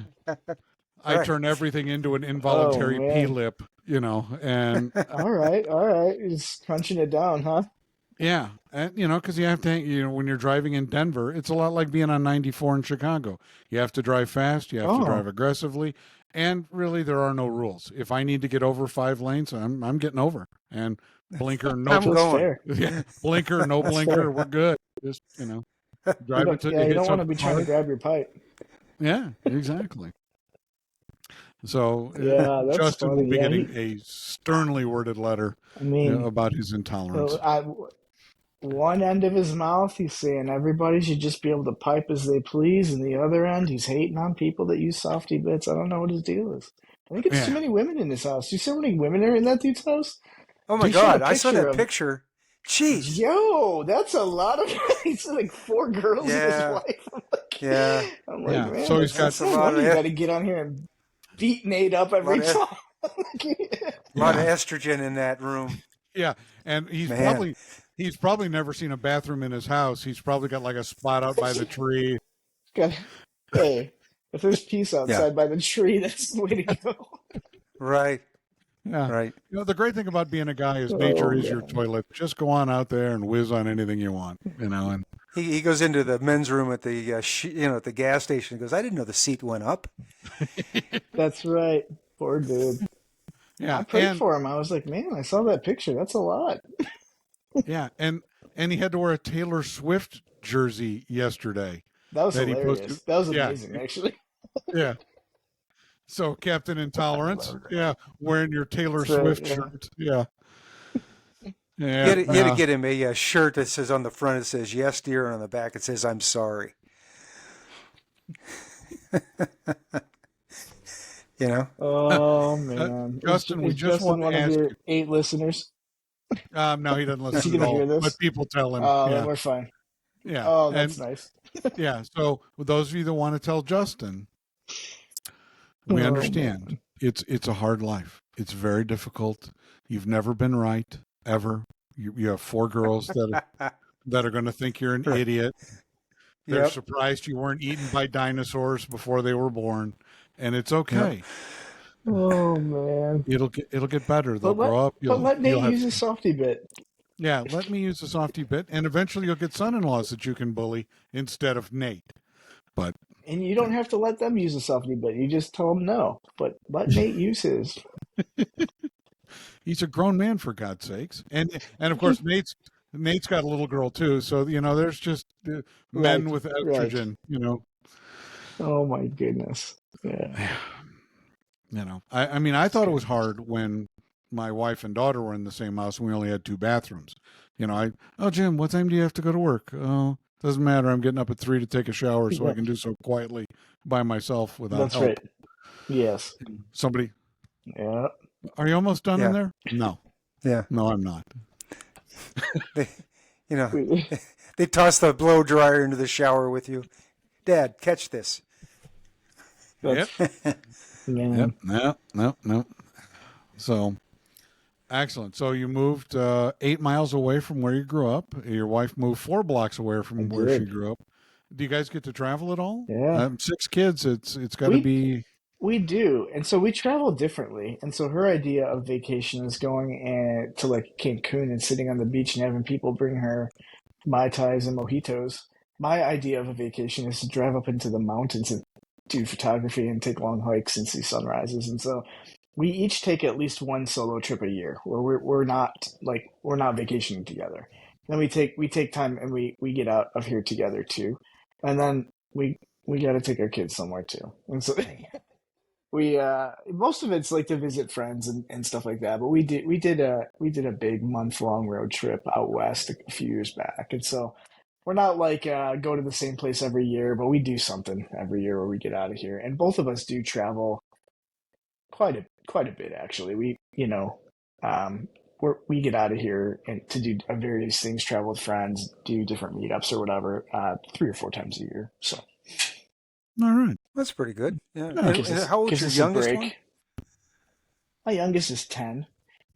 I turn everything into an involuntary P-lip, and all right. You're just crunching it down, huh? Yeah, and because you have to, when you're driving in Denver, it's a lot like being on 94 in Chicago. You have to drive fast, you have to drive aggressively, and really there are no rules. If I need to get over 5 lanes, I'm getting over. And blinker, no blinker. Yeah, blinker, no blinker, we're good. Just drive it to. Yeah, you don't want to be trying to grab your pipe. Yeah, exactly. So Justin will be getting a sternly worded letter about his intolerance. One end of his mouth, he's saying everybody should just be able to pipe as they please, and the other end, he's hating on people that use softy bits. I don't know what his deal is. I think it's too many women in his house. Do you see how many women are in that dude's house? Oh my God, I saw that picture. Jeez. Yo, that's a lot of. He's like 4 girls and his wife. I'm like, man, so he's got a lot of. You got to get on here and beat Nate up every time. A lot of estrogen in that room. Yeah, and he's probably never seen a bathroom in his house. He's probably got like a spot out by the tree. Hey, if there's peace outside by the tree, that's the way to go. Right. Yeah. Right. The great thing about being a guy is nature is your toilet. Just go on out there and whiz on anything you want, and he goes into the men's room at the at the gas station and goes, I didn't know the seat went up. That's right. Poor dude. Yeah. I prayed for him. I was like, man, I saw that picture. That's a lot. Yeah, and he had to wear a Taylor Swift jersey yesterday. That was hilarious. That was amazing, actually. Yeah. So Captain Intolerance, wearing your Taylor Swift shirt, yeah. You had to get him a shirt that says on the front it says "Yes, dear," and on the back it says "I'm sorry." Oh man, Justin, we just want to ask your 8 listeners. No, he doesn't listen at all. Hear this? But people tell him. Then we're fine. Yeah. Oh, that's nice. Yeah. So with those of you that want to tell Justin, we understand. Man. It's a hard life. It's very difficult. You've never been right ever. You have 4 girls that are going to think you're an idiot. They're surprised you weren't eaten by dinosaurs before they were born, and it's okay. Oh man, it'll get better. They'll grow up. But let Nate use a softy bit. Yeah, let me use a softy bit, and eventually you'll get son-in-laws that you can bully instead of Nate. And you don't have to let them use a softy bit. You just tell them no. But let Nate use his. He's a grown man, for God's sakes, and of course Nate's got a little girl too. So there's just men with estrogen. Oh my goodness. Yeah. I thought it was hard when my wife and daughter were in the same house and we only had 2 bathrooms. Jim, what time do you have to go to work? Oh, Doesn't matter. I'm getting up at 3 to take a shower, so Yeah. I can do so quietly by myself without That's help. right. Yes. Somebody, Yeah. are you almost done in there? No. Yeah. No, I'm not. They, they toss the blow dryer into the shower with you. Dad, catch this. Yep. Man. Yep. No. So, excellent. So you moved 8 miles away from where you grew up. Your wife moved 4 blocks away from where she grew up. Do you guys get to travel at all? Yeah. 6 kids. It's got to be. We do. And so we travel differently. And so her idea of vacation is going to like Cancun and sitting on the beach and having people bring her Mai Tais and mojitos. My idea of a vacation is to drive up into the mountains and do photography and take long hikes and see sunrises. And so we each take at least one solo trip a year where we're not vacationing together. Then we take time and we get out of here together too. And then we got to take our kids somewhere too. And so we most of it's like to visit friends and stuff like that. But we did a big month-long road trip out west a few years back. And so we're not like go to the same place every year, but we do something every year where we get out of here. And both of us do travel quite a bit actually. We get out of here and to do various things, travel with friends, do different meetups or whatever, 3 or 4 times a year. So All right. That's pretty good. Yeah. gives us- How old's gives your us a youngest break. one? My youngest is 10.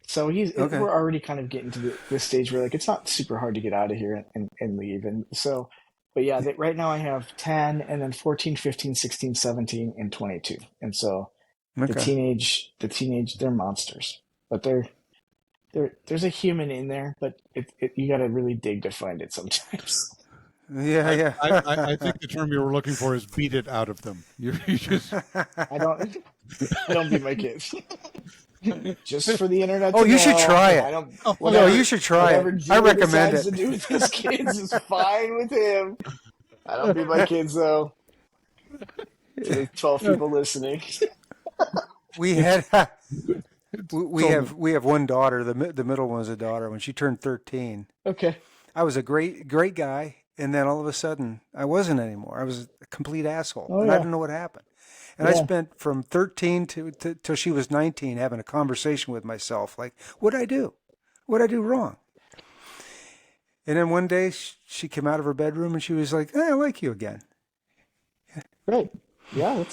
So Okay. we're already kind of getting to this stage where like it's not super hard to get out of here and leave. And so, but yeah, right now I have 10 and then 14, 15, 16, 17, and 22. And so the Okay. teenage, they're monsters, but there's a human in there, but you got to really dig to find it sometimes. Yeah. I think the term you were looking for is beat it out of them. You just. I don't beat my kids. Just for the internet. Oh, to you should know. try it. I don't. No, Whatever, you should try whatever it. Jimmy I recommend decides it. to do with his kids is fine with him. I don't beat my kids though. To the 12 people listening. We had we have one daughter. The middle one's a daughter. When she turned 13, Okay. I was a great guy, and then all of a sudden I wasn't anymore. I was a complete asshole, Oh, and I yeah. didn't know what happened. And I Yeah. spent from 13 till she was 19 having a conversation with myself, like, what'd I do? What'd I do wrong? And then one day she came out of her bedroom and she was like, I like you again. Right. Yeah.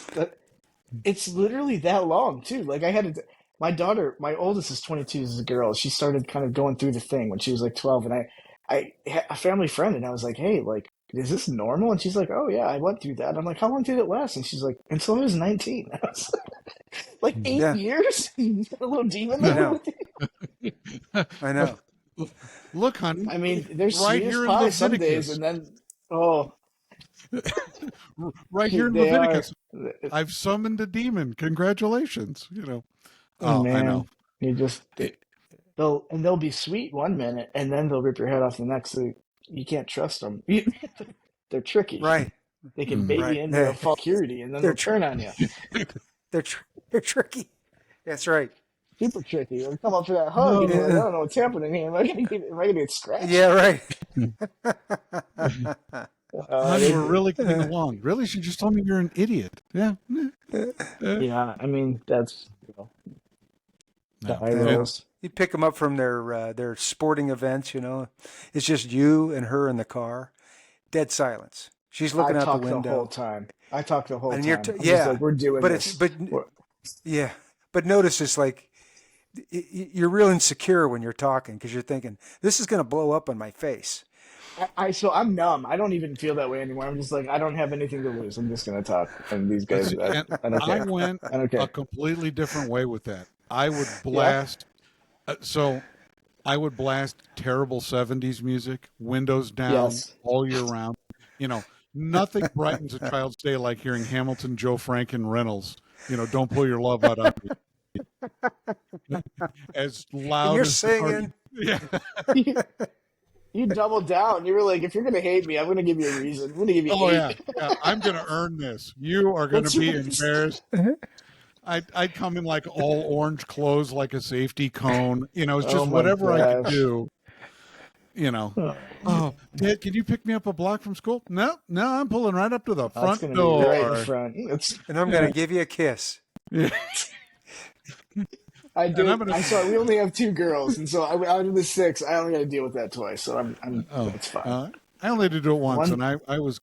It's literally that long too. Like my daughter, my oldest is 22, is a girl. She started kind of going through the thing when she was like 12, and I had a family friend, and I was like, hey, like, is this normal? And she's like, oh yeah, I went through that. I'm like, how long did it last? And she's like, until I was 19. I was like 8 Yeah. years. A little demon I there. know. I know. Look, honey. I mean, there's right sweet as here in pie some Leviticus. days, and then Right here in they Leviticus. are. I've summoned a demon. Congratulations. Oh, I Man, know. you just they'll be sweet one minute, and then they'll rip your head off the next. So you can't trust them. They're tricky. Right. They can bait Right. you into a false security, and then they'll turn on you. They're tricky. That's right. Super tricky. They'll come up for that hug, and you're like, I don't know what's happening here. Am I gonna get scratched? Yeah, right. Honey, we're really getting along. Really? She just told me you're an idiot. Yeah. Yeah, I mean that's the eye Yeah. rolls. You pick them up from their sporting events, It's just you and her in the car. Dead silence. She's looking I out talk the window. whole time. I talk the whole And time. you're I'm just yeah, like, we're doing but this. yeah. But notice it's like you're real insecure when you're talking because you're thinking this is going to blow up on my face. So I'm numb. I don't even feel that way anymore. I'm just like, I don't have anything to lose. I'm just gonna talk. And these guys, I don't I care. went I don't care. a completely different way with that. I would blast. So I would blast terrible 70s music, windows down, Yes. all year round. Nothing brightens a child's day like hearing Hamilton, Joe Frank, and Reynolds. Don't pull your love out on me. As loud And you're as singing. Yeah. You doubled down. You were like, if you're gonna hate me, I'm gonna give you a reason. I'm gonna give you Oh hate. yeah. I'm gonna earn this. You are gonna be embarrassed. I'd come in like all orange clothes, like a safety cone. It's just Oh my whatever I could gosh. do. you know, oh, Dad, can you pick me up a block from school? No, I'm pulling right up to the It's front going to be door. right in front. And I'm going to give you a kiss. Yeah. I did. I saw. We only have 2 girls, and so out of the 6, I only got to deal with that twice. So that's fine. I only had to do it once, One- and I was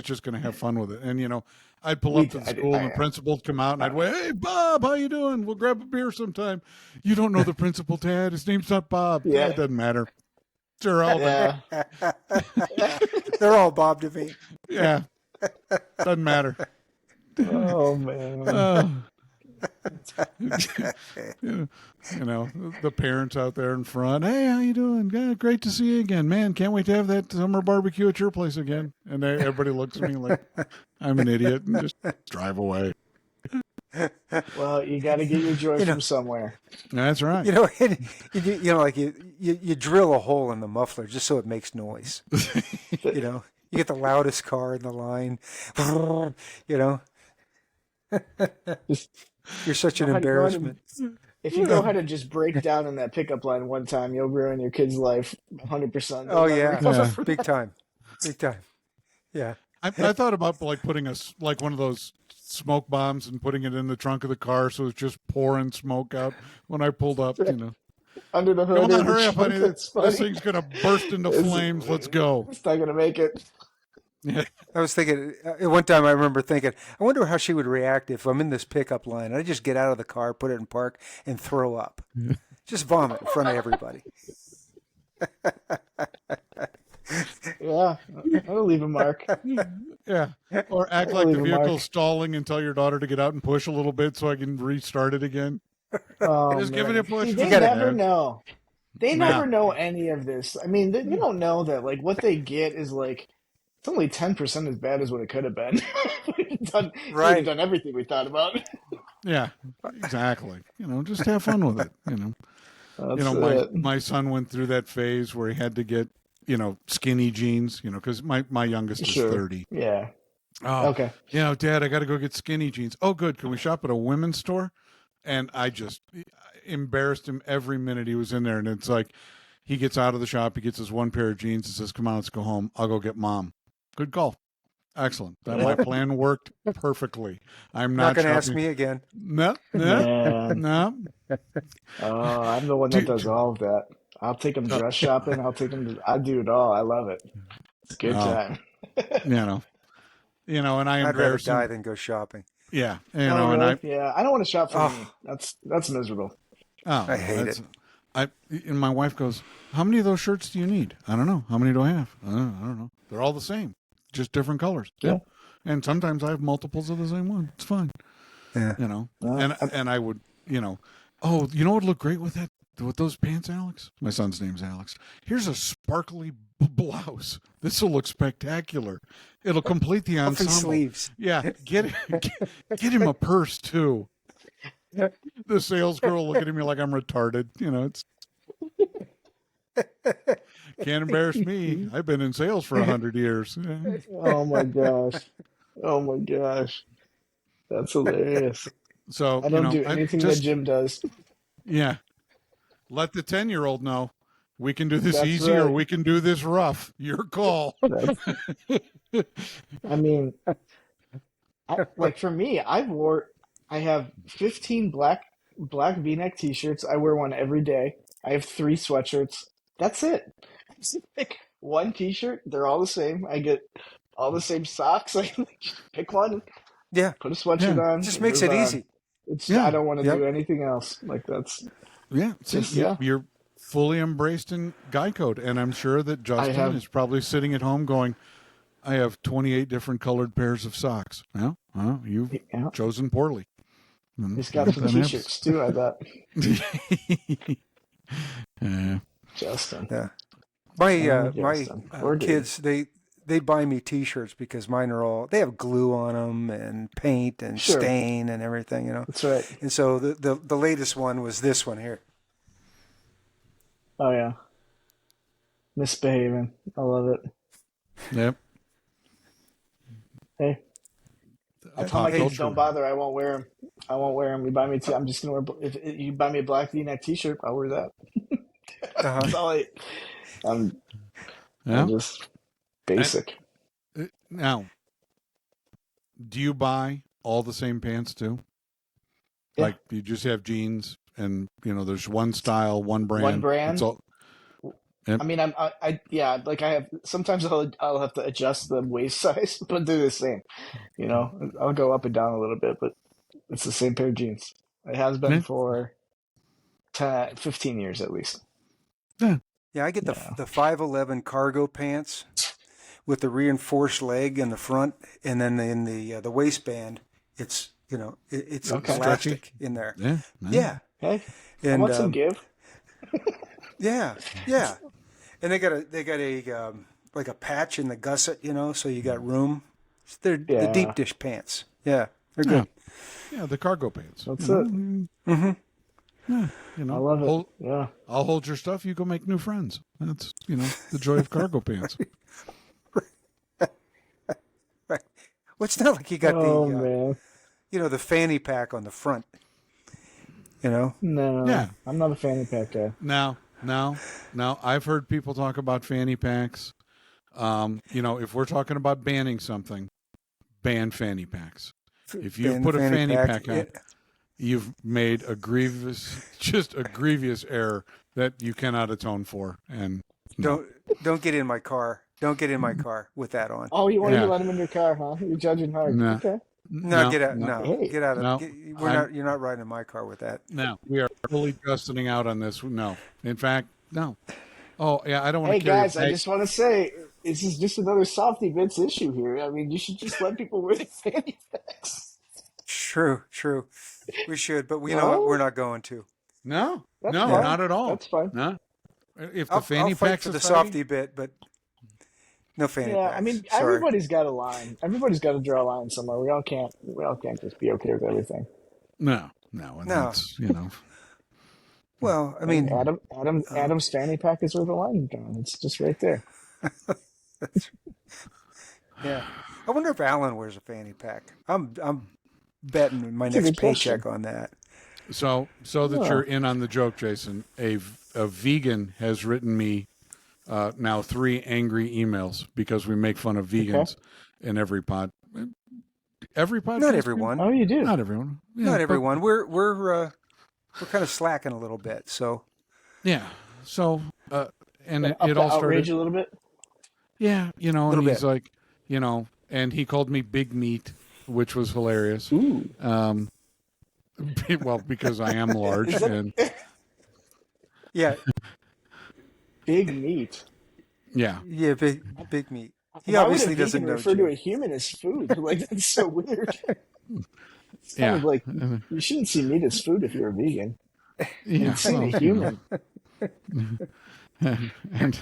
just going to have fun with it. And I'd pull up to the school, and the principal would come out, and I'd wait, "Hey, Bob, how you doing? We'll grab a beer sometime." You don't know the principal, Dad. His name's not Bob. Yeah. It doesn't matter. They're all They're all Bob to me. Yeah, doesn't matter. Oh man. The parents out there in front. Hey, how you doing? Yeah, great to see you again, man. Can't wait to have that summer barbecue at your place again. And everybody looks at me like I'm an idiot and just drive away. Well, you got to get your joy from somewhere. That's right. Like you drill a hole in the muffler just so it makes noise. You get the loudest car in the line. You're such an embarrassment. If you go ahead and just break down in that pickup line one time, you'll ruin your kid's life 100%. Oh yeah. Big time. Yeah. I thought about like putting one of those smoke bombs and putting it in the trunk of the car so it's just pouring smoke out when I pulled up. Under the hood. Come on, hurry up, honey! This thing's gonna burst into flames. Let's go. It's not gonna make it. Yeah. I was thinking, one time I remember thinking, I wonder how she would react if I'm in this pickup line. I just get out of the car, put it in park, and throw up. Just vomit in front of everybody. Yeah, I'll leave a mark. Yeah. Or act like the vehicle's stalling and tell your daughter to get out and push a little bit so I can restart it again. Just give it a push. They never know. They never know any of this. I mean, they don't know that like what they get is like it's only 10% as bad as what it could have been. We've done everything we thought about. Yeah, exactly. Just have fun with it. My son went through that phase where he had to get skinny jeans. Because my youngest is 30. Yeah. Oh, okay. Dad, I got to go get skinny jeans. Oh, good. Can we shop at a women's store? And I just embarrassed him every minute he was in there. And it's like he gets out of the shop, he gets his one pair of jeans and says, "Come on, let's go home. I'll go get Mom." Good call. Excellent. My plan worked perfectly. I'm not going to ask me again. No. I'm the one that does all of that. I'll take him dress shopping. I do it all. I love it. It's a good time. And I I'd rather embarrass him. die than go shopping. Yeah. Really? I don't want to shop for me. That's miserable. Oh, I hate it. And my wife goes, "How many of those shirts do you need?" "I don't know. How many do I have?" I don't know. They're all the same, just different colors. Yeah. And sometimes I have multiples of the same one. It's fine. Yeah. And I would, oh, you know what would look great with those pants, Alex? My son's name's Alex. Here's a sparkly blouse. This will look spectacular. It'll complete the ensemble. Sleeves. Yeah. Get him a purse too. The sales girl looking at me like I'm retarded. It's can't embarrass me. I've been in sales for 100 years. Oh my gosh, that's hilarious. So I don't do anything that Jim does. Yeah, let the 10-year-old know we can do this That's easy right. or we can do this rough. Your call. I mean, for me, I have 15 black V-neck T-shirts. I wear one every day. I have 3 sweatshirts. That's it. I just pick one T-shirt. They're all the same. I get all the same socks. I just pick one. Yeah. Put a sweatshirt on. It just makes it easy. I don't want to do anything else. Like that's. Yeah. You're fully embraced in guy code, and I'm sure that Justin is probably sitting at home going, "I have 28 different colored pairs of socks." Well, you've chosen poorly. He's got some T-shirts too, I bet. Justin. Yeah. My kids, they buy me T-shirts because mine they have glue on them and paint and stain and everything, That's right. And so the latest one was this one here. Oh yeah. Misbehaving. I love it. Yep. Hey. I tell my kids, don't bother. I won't wear them. You buy me I'm just gonna wear. If you buy me a black V-neck T-shirt, I'll wear that. That's all I'm, Yeah. I'm just basic. Now, do you buy all the same pants too? Yeah. Like you just have jeans and there's one style, one brand. One brand. It's all. Yep. I mean, yeah, like I have, sometimes I'll have to adjust the waist size, but they're the same. I'll go up and down a little bit, but it's the same pair of jeans. It has been Yeah. for 10, 15 years at least. Yeah. Yeah, I get the 511 cargo pants with the reinforced leg in the front, and then in the waistband, it's it's elastic in there. Yeah. Yeah. Hey, And I want some give. yeah, and they got a like a patch in the gusset, so you got room. They're the deep dish pants. Yeah, they're good. Yeah, the cargo pants. That's it. Mm-hmm. Yeah, I love it. Yeah. I'll hold your stuff. You go make new friends. That's the joy of cargo pants. Right. Well, it's not like you got man. the fanny pack on the front. No. Yeah. I'm not a fanny pack guy. Now, I've heard people talk about fanny packs. If we're talking about banning something, ban fanny packs. If you put a fanny pack on, you've made a grievous error that you cannot atone for. And don't get in my car. Don't get in my car with that on. Oh, you want to let him in your car, huh? You're judging hard. No. Okay. No, get out. No, Hey. get out of. No, You're not riding in my car with that. No, we are fully justing out on this. No, in fact, no. Oh yeah, I don't want to. Hey guys, I just want to say this is just another softy bits issue here. I mean, you should just let people wear the fanny packs. True. We should, but we know what, we're not going to. No, That's no, fine. not at all. That's fine. No, if the fanny I'll fight pack for the society- softy bit, but no fanny Yeah, packs. I mean, Sorry. everybody's got a line. Everybody's got to draw a line somewhere. We all can't just be okay with everything. No, and No. that's Well, I mean, Adam's fanny pack is where the line is drawn. It's just right there. yeah. I wonder if Alan wears a fanny pack. I'm betting my That's a next good question. paycheck on that. So that you're in on the joke, Jason. A vegan has written me now 3 angry emails because we make fun of vegans in every pod. Every podcast. Not everyone. Oh, you do. Not everyone. Yeah, Not but- everyone. We're kind of slacking a little bit. So Yeah. So and Up it the all outrage started. a little bit. Yeah, and Little he's bit. like, and he called me big meat, which was hilarious. Ooh. Well, because I am large, and yeah, Big meat. yeah, big meat. He Why obviously would a doesn't vegan know. refer to Jim. a human as food? Like, that's so weird. It's Yeah. kind of like you shouldn't see meat as food if you're a vegan. yeah. See well, a human. and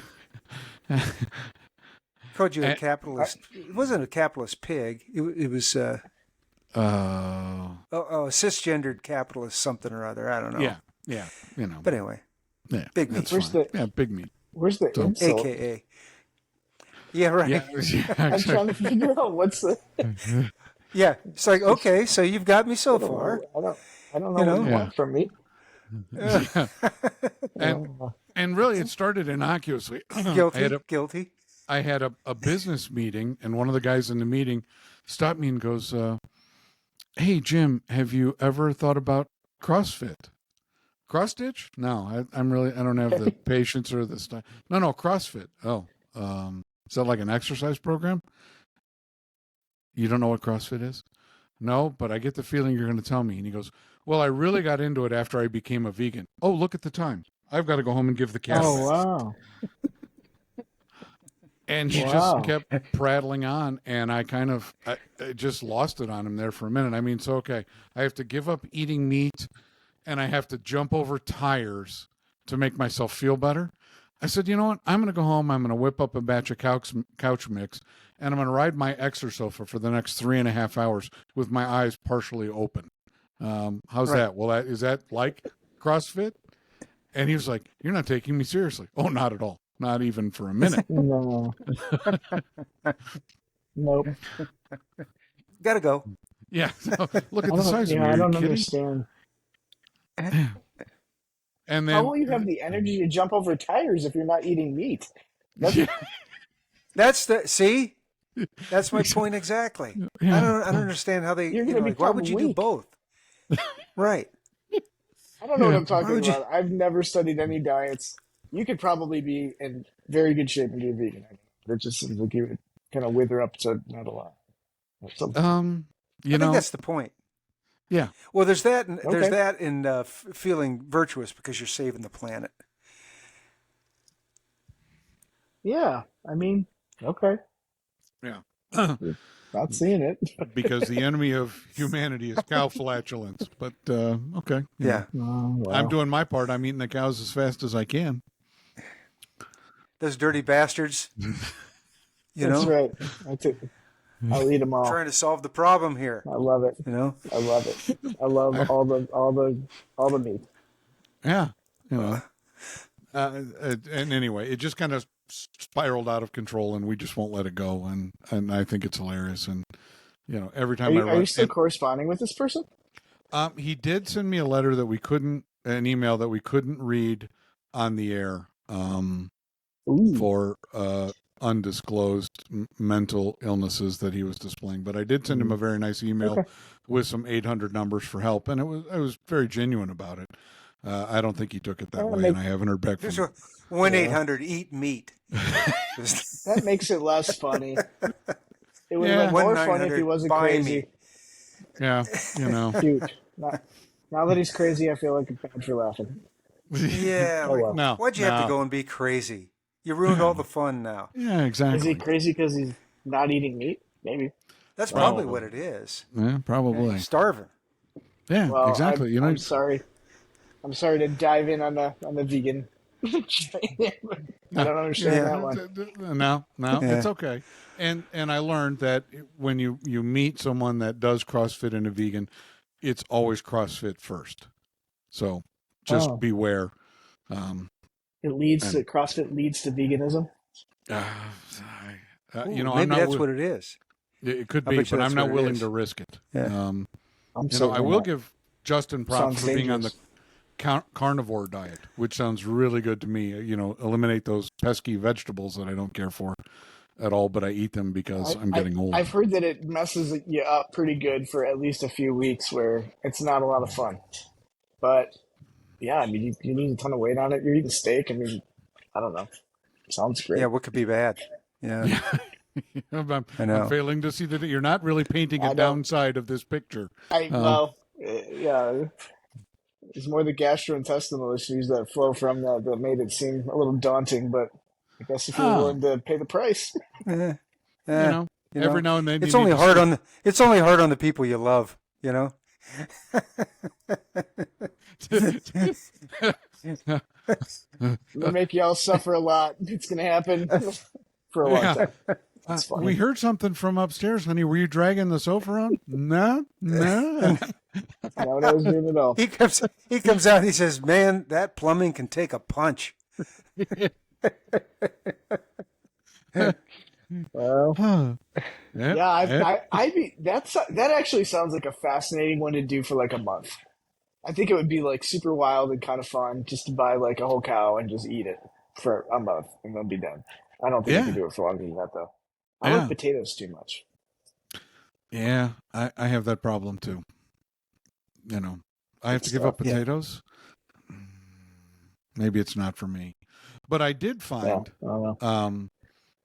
Called you a capitalist. It wasn't a capitalist pig. It was a cisgendered capitalist something or other. I don't know. yeah, But anyway, yeah, big meat. that's Where's fine. the- yeah, big meat. Where's the insult? AKA. Yeah, right. Yeah, I'm trying to figure out what's the. Yeah, it's like, okay, so you've got me so far. I don't know what you want from me. and really, it started innocuously. Guilty. I had a business meeting, and one of the guys in the meeting stopped me and goes, "Hey, Jim, have you ever thought about CrossFit? Cross stitch? No, I don't have the patience or the stuff. No, CrossFit. Oh, is that like an exercise program? You don't know what CrossFit is? No, but I get the feeling you're going to tell me." And he goes, "Well, I really got into it after I became a vegan. Oh, look at the time. I've got to go home and give the cat." Oh wow! And he just kept prattling on, and I just lost it on him there for a minute. I mean, so okay, I have to give up eating meat, and I have to jump over tires to make myself feel better. I said, you know what? I'm going to go home. I'm going to whip up a batch of couch mix, and I'm going to ride my exersofa for the next 3.5 hours with my eyes partially open. How's that? Well, is that like CrossFit? And he was like, "You're not taking me seriously." Oh, not at all. Not even for a minute. No. Nope. Gotta go. Yeah. So look at the size of me. I Are don't you kidding? understand. And How then will you have the energy to jump over tires if you're not eating meat? yeah, That's my point exactly. I don't understand how they, You're going to like, why become would you do weak. both? Right. I don't know what I'm Why talking would you? about. I've never studied any diets. You could probably be in very good shape and be a vegan. I mean, it just seems like you would kind of wither up to not a lot. So, you I think know, that's the point. yeah. Well, there's that, and okay. feeling virtuous because you're saving the planet. Yeah. I mean, okay. Yeah. Not seeing it. Because the enemy of humanity is cow flatulence. But okay, Yeah. Oh, I'm wow. doing my part. I'm eating the cows as fast as I can. Those dirty bastards, That's right. I'll eat them all. trying to solve the problem here. I love it. You know. I love it. I love all the meat. Yeah, you know. And anyway, it just kind of spiraled out of control, and we just won't let it go. And I think it's hilarious. And every time I Are run, you still corresponding with this person? he did send me a letter that an email that we couldn't read on the air. Ooh. For undisclosed mental illnesses that he was displaying. But I did send him a very nice email with some 800 numbers for help, and I was very genuine about it. I don't think he took it that way, and I haven't heard back from him. 1-800 eat meat. That makes it less funny. It would have been more funny if he wasn't crazy. Yeah, Cute. Now that he's crazy, I feel like I'm bad for laughing. Yeah. well. No, Why'd you have to go and be crazy? You ruined all the fun now. Yeah, exactly. Is he crazy because he's not eating meat? Maybe. That's probably what it is. Yeah, probably. He's starving. Yeah, Well, exactly. I'm sorry. I'm sorry to dive in on the vegan. I don't understand that one. No, it's okay. And I learned that when you meet someone that does CrossFit and a vegan, it's always CrossFit first. So just beware. CrossFit leads to veganism. Maybe I'm not that's what it is. It could be, but I'm not willing to risk it. Yeah. I will give Justin props for being on the carnivore diet, which sounds really good to me. Eliminate those pesky vegetables that I don't care for at all, but I eat them because I'm getting old. I've heard that it messes you up pretty good for at least a few weeks where it's not a lot of fun. But yeah, I mean, you lose a ton of weight on it. You're eating steak. I mean, I don't know. Sounds great. Yeah, what could be bad? Yeah. I'm I know. failing to see that you're not really painting a downside of this picture. Yeah. It's more the gastrointestinal issues that flow from that made it seem a little daunting. But I guess if you're willing to pay the price, every now and then it's only hard on the people you love. it'll make y'all suffer a lot. It's gonna happen for a long time. We heard something from upstairs, honey. Were you dragging the sofa around? No. Not what I was doing at all. He comes out. He says, "Man, that plumbing can take a punch." Well, that actually sounds like a fascinating one to do for like a month. I think it would be like super wild and kind of fun just to buy like a whole cow and just eat it for a month and then be done. I don't think you can do it for longer than that though. I like potatoes too much. Yeah, I have that problem too. I have to give up potatoes. Maybe it's not for me. But I did find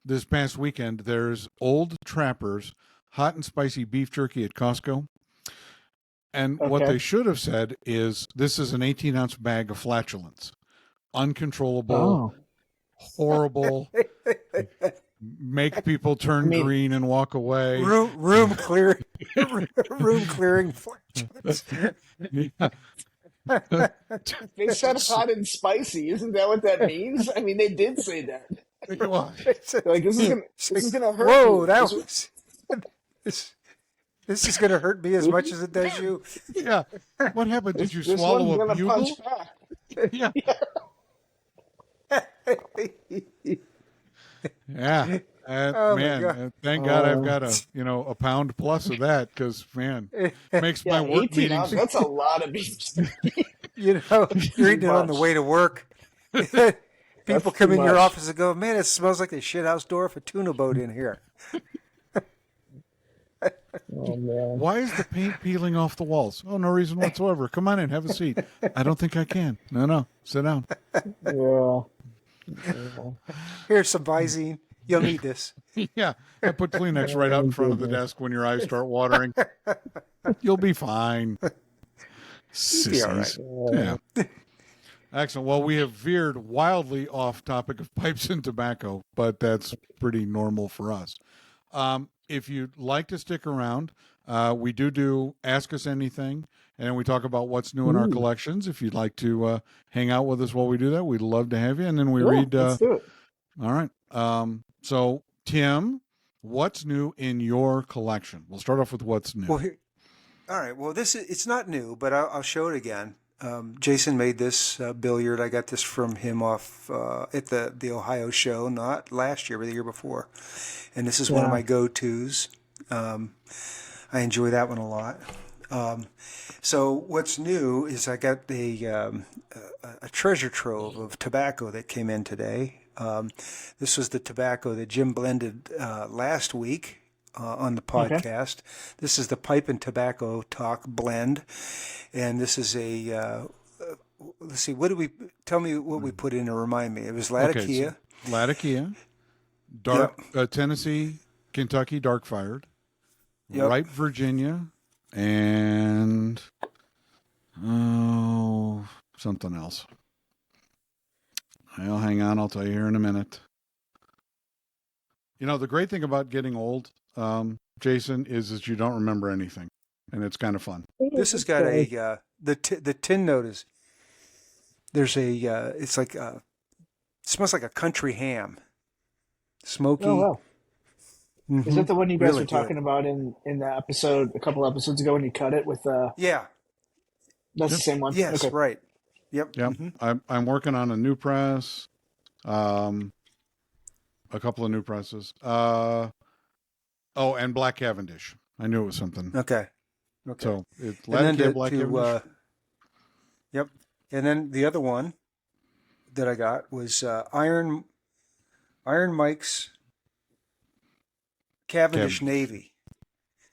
this past weekend there's Old Trappers hot and spicy beef jerky at Costco. And what they should have said is this is an 18-ounce bag of flatulence. Uncontrollable, horrible, make people turn green and walk away. Room clearing, room clearing flatulence. They said hot and spicy. Isn't that what that means? I mean, they did say that. Like this is gonna hurt. Whoa, this is gonna hurt me as much as it does you. Yeah. What happened? Did you swallow a bugle? Yeah. Yeah. Man, thank God I've got a pound plus of that because man, it makes my work meetings. That's a lot of beef. You're eating it on the way to work. People come in your office and go, man, it smells like the shithouse door of a tuna boat in here. Oh man. Why is the paint peeling off the walls? Oh, no reason whatsoever. Come on in, have a seat. I don't think I can. No, sit down. Yeah. Here's some Visine. You'll need this. Yeah, I put Kleenex right out in front of the desk when your eyes start watering. You'll be fine. Sissies. You'll be all right. Yeah. Excellent. Well, we have veered wildly off topic of pipes and tobacco, but that's pretty normal for us. If you'd like to stick around, we do Ask Us Anything, and we talk about what's new in our collections. If you'd like to hang out with us while we do that, we'd love to have you. And then we read. Let's do it. All right. So, Tim, what's new in your collection? We'll start off with what's new. Well, all right. Well, it's not new, but I'll show it again. Jason made this billiard. I got this from him off at the Ohio show, not last year, but the year before. And this is one of my go-tos. I enjoy that one a lot. So what's new is I got a treasure trove of tobacco that came in today. This was the tobacco that Jim blended last week on the podcast. Okay. This is the Pipe and Tobacco Talk blend, and this is a let's see, tell me what we put in to remind me. It was Latakia. Okay, so Latakia, dark Tennessee, Kentucky dark fired, ripe Virginia, and something else. Well, hang on, I'll tell you here in a minute. You know, the great thing about getting old, Jason, is that you don't remember anything, and it's kind of fun. This has got the tin note is, there's it's like it smells like a country ham, smoky. Oh wow! Mm-hmm. Is that the one you guys Really were talking about in the episode a couple episodes ago when you cut it with Yeah, that's the same one. Yes, okay. Right. Yep. Mm-hmm. I'm working on a new press, a couple of new presses. And Black Cavendish. I knew it was something. Okay. So it's Black Cavendish. Yep. And then the other one that I got was Iron Mike's Cavendish Navy.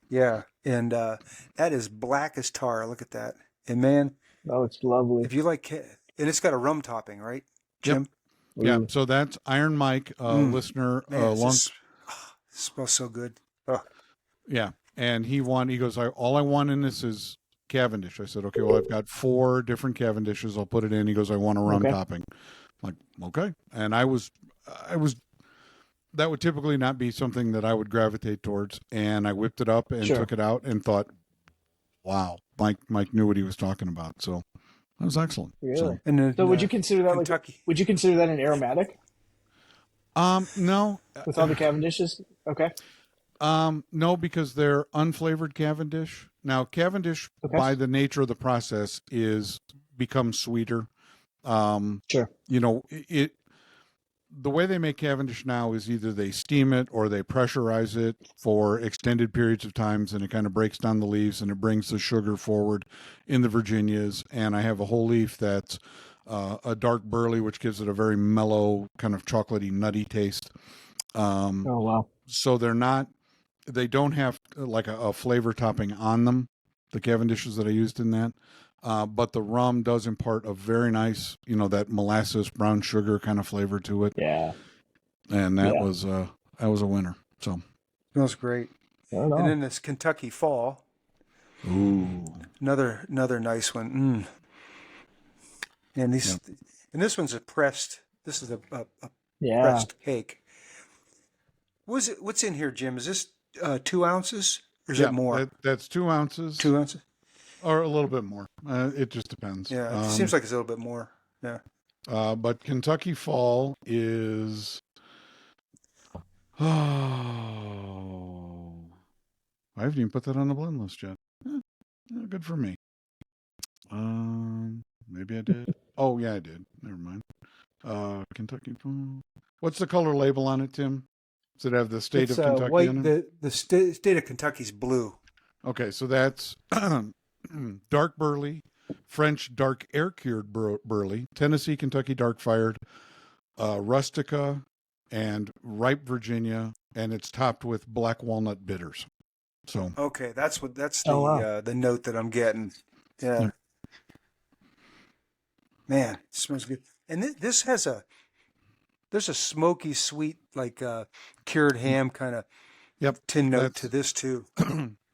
Yeah, and that is black as tar. Look at that. And man, oh, it's lovely. If you like, and it's got a rum topping, right, Jim? Yep. Yeah. So that's Iron Mike, listener. Man, smells so good. Oh. Yeah, and he goes, all I want in this is Cavendish. I said, okay, well, I've got 4 different Cavendishes. I'll put it in. He goes, I want a rum topping. I'm like, okay. And I was, that would typically not be something that I would gravitate towards. And I whipped it up and took it out and thought, wow, Mike knew what he was talking about. So that was excellent. Really? So would you consider that Kentucky? Would you consider that an aromatic? No. With all the Cavendishes? Okay. No, because they're unflavored Cavendish. Now, Cavendish, by the nature of the process, becomes sweeter. Sure. You know, the way they make Cavendish now is either they steam it or they pressurize it for extended periods of times, and it kind of breaks down the leaves and it brings the sugar forward in the Virginias. And I have a whole leaf that's a dark burley, which gives it a very mellow, kind of chocolatey, nutty taste. Oh, wow. So they don't have like a flavor topping on them, the Cavendishes that I used in that. But the rum does impart a very nice, that molasses, brown sugar kind of flavor to it. Yeah. And that was a winner. So smells great. And then this Kentucky Fall. Ooh. Another nice one. And this one's a pressed. This is a pressed cake. What's in here, Jim? Is this 2 ounces or is it more? That's 2 ounces. 2 ounces. Or a little bit more. It just depends. Yeah, it seems like it's a little bit more. Yeah. But Kentucky Fall is. Oh, I haven't even put that on the blend list yet. Good for me. Maybe I did. Oh yeah, I did. Never mind. Kentucky Fall. What's the color label on it, Tim? Does it have the state of Kentucky white, on it? The state of Kentucky's blue. Okay, so that's dark burley, French dark air-cured burley, Tennessee, Kentucky dark-fired, Rustica, and ripe Virginia, and it's topped with black walnut bitters. So okay, that's Oh, wow. the note that I'm getting. Yeah, man, it smells good. And this has there's a smoky, sweet, like cured ham kind of tin note to this too.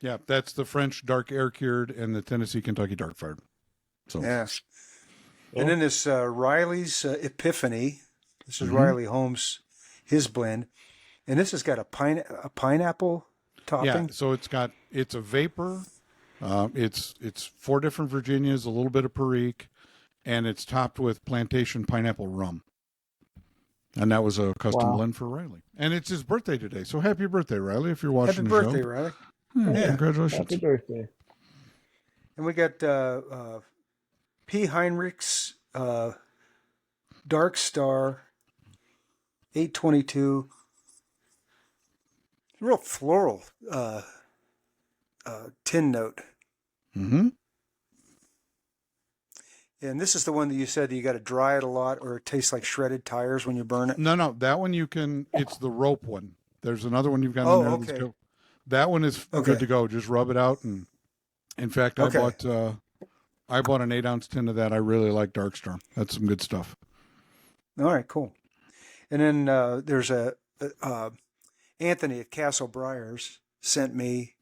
Yeah, that's the French dark air-cured and the Tennessee, Kentucky dark-fired. So yeah. And then this Riley's Epiphany. This is Riley Holmes, his blend, and this has got a pineapple topping. Yeah, so it's a vapor. It's 4 different Virginias, a little bit of Perique, and it's topped with plantation pineapple rum. And that was a custom blend for Riley. And it's his birthday today, so happy birthday, Riley! If you're watching Happy the birthday, show, Riley! Yeah, congratulations! Happy birthday. And we got P. Heinrich's Dark Star 822. Real floral tin note. Mm-hmm. And this is the one that you said that you got to dry it a lot, or it tastes like shredded tires when you burn it. No, that one you can. It's the rope one. There's another one you've got Oh, in there. okay. That's good. That one is good to go. Just rub it out, and in fact, I bought an 8-ounce tin of that. I really like Dark Star. That's some good stuff. All right, cool. And then there's Anthony at Castle Briars sent me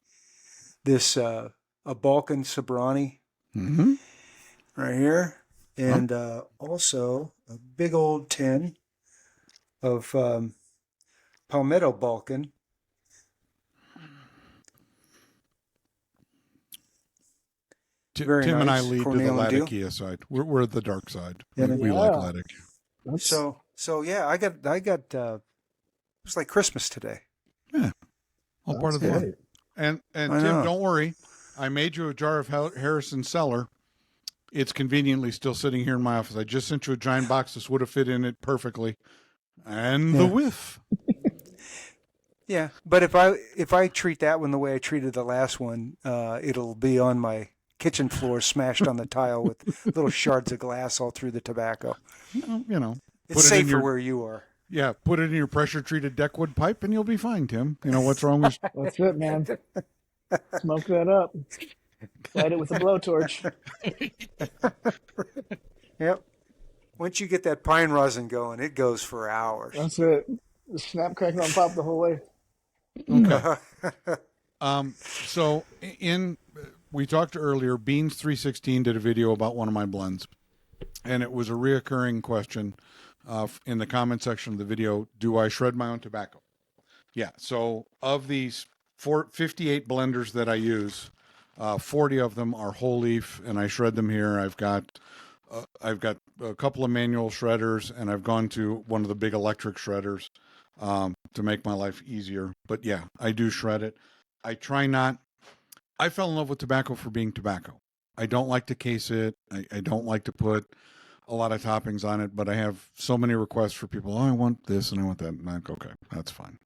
this a Balkan Sobrani right here, and also a big old tin of Palmetto Balkan. Very Tim nice. And I lead Cornell to the deal. Latakia side. We're the dark side. Yeah. We like Latakia. So yeah, I got it was like Christmas today. Yeah, all part of the fun. And Tim, don't worry, I made you a jar of Harrison Cellar. It's conveniently still sitting here in my office. I just sent you a giant box. This would have fit in it perfectly. And the whiff. Yeah, but if I treat that one the way I treated the last one, it'll be on my kitchen floor, smashed on the tile with little shards of glass all through the tobacco. You know, it's safer where you are. Yeah, put it in your pressure-treated deckwood pipe, and you'll be fine, Tim. You know what's wrong with? That's it, man. Smoke that up. Light it with a blowtorch. Yep. Once you get that pine rosin going, it goes for hours. That's it. Snap, crackle, and pop the whole way. Okay. So we talked earlier. Beans 316 did a video about one of my blends, and it was a reoccurring question in the comment section of the video. Do I shred my own tobacco? Yeah. So of these 58 blenders that I use, 40 of them are whole leaf, and I shred them here. I've got a couple of manual shredders, and I've gone to one of the big electric shredders to make my life easier. But yeah, I do shred it. I try not. I fell in love with tobacco for being tobacco. I don't like to case it. I don't like to put a lot of toppings on it, but I have so many requests for people. Oh, I want this and I want that. And I'm like, okay, that's fine.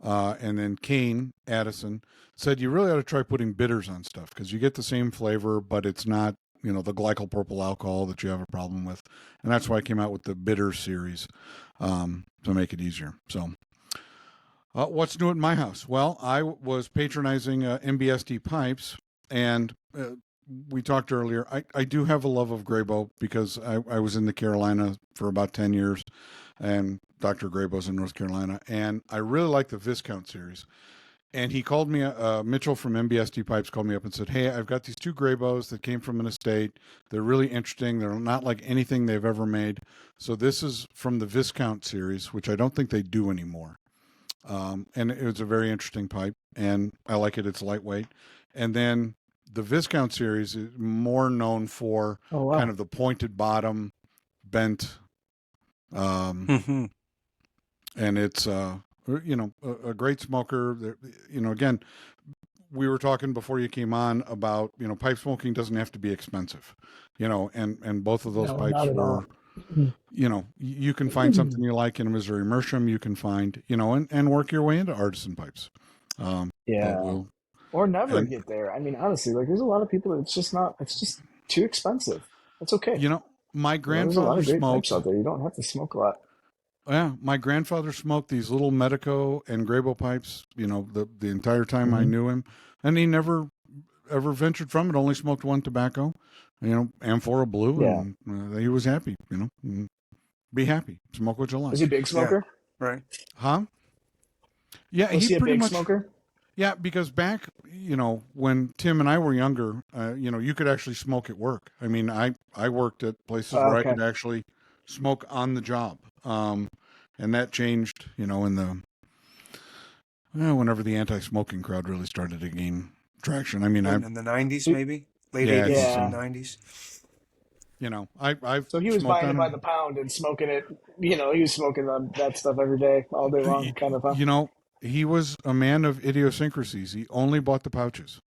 And then Kane Addison said, you really ought to try putting bitters on stuff because you get the same flavor, but it's not, the glycol purple alcohol that you have a problem with. And that's why I came out with the bitter series to make it easier. So what's new at my house? Well, I was patronizing MBSD pipes, and we talked earlier. I do have a love of Graybo because I was in the Carolina for about 10 years, and Dr. Graybo's in North Carolina, and I really like the Viscount series. And he called me, Mitchell from MBSD Pipes called me up and said, hey, I've got these 2 Graybos that came from an estate. They're really interesting. They're not like anything they've ever made. So this is from the Viscount series, which I don't think they do anymore. And it was a very interesting pipe, and I like it. It's lightweight. And then the Viscount series is more known for kind of the pointed bottom, bent, and it's a great smoker. Again, we were talking before you came on about pipe smoking doesn't have to be expensive, and both of those pipes were. You can find something you like in a Missouri Meerschaum. You can find, and work your way into artisan pipes. Or never get there. I mean, honestly, like there's a lot of people that it's just too expensive. That's okay. You know, my There's a lot grandfather of great smoked. pipes out there. You don't have to smoke a lot. Yeah, my grandfather smoked these little Medico and Grabo pipes, the entire time I knew him. And he never ever ventured from it, only smoked one tobacco, Amphora Blue, Yeah. and he was happy, be happy, smoke what you like. Was he a big smoker? Yeah. Right. Huh? Yeah, Was he a pretty big much. smoker? Yeah, because back, when Tim and I were younger, you could actually smoke at work. I mean, I worked at places where I Okay. could actually smoke on the job. And that changed, whenever the anti-smoking crowd really started to gain traction. I mean, in the 90s, maybe late Yeah, 80s, Yeah. 90s. I've So he was smoked buying on it by them. the pound and smoking it. He was smoking that stuff every day, all day long, kind of. Huh? He was a man of idiosyncrasies. He only bought the pouches.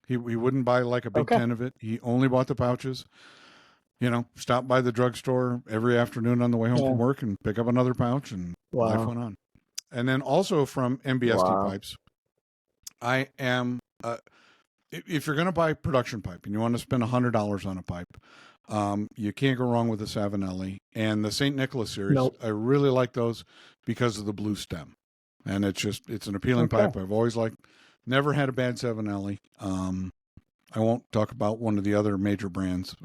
He wouldn't buy like a big Okay. 10 of it. He only bought the pouches. Stop by the drugstore every afternoon on the way home Yeah. from work and pick up another pouch, and life Wow. went on. And then also from MBST Wow. pipes, I am, if you're going to buy production pipe and you want to spend $100 on a pipe, you can't go wrong with the Savinelli and the St. Nicholas series. Nope. I really like those because of the blue stem, and it's an appealing Okay. pipe. I've always liked, never had a bad Savinelli. I won't talk about one of the other major brands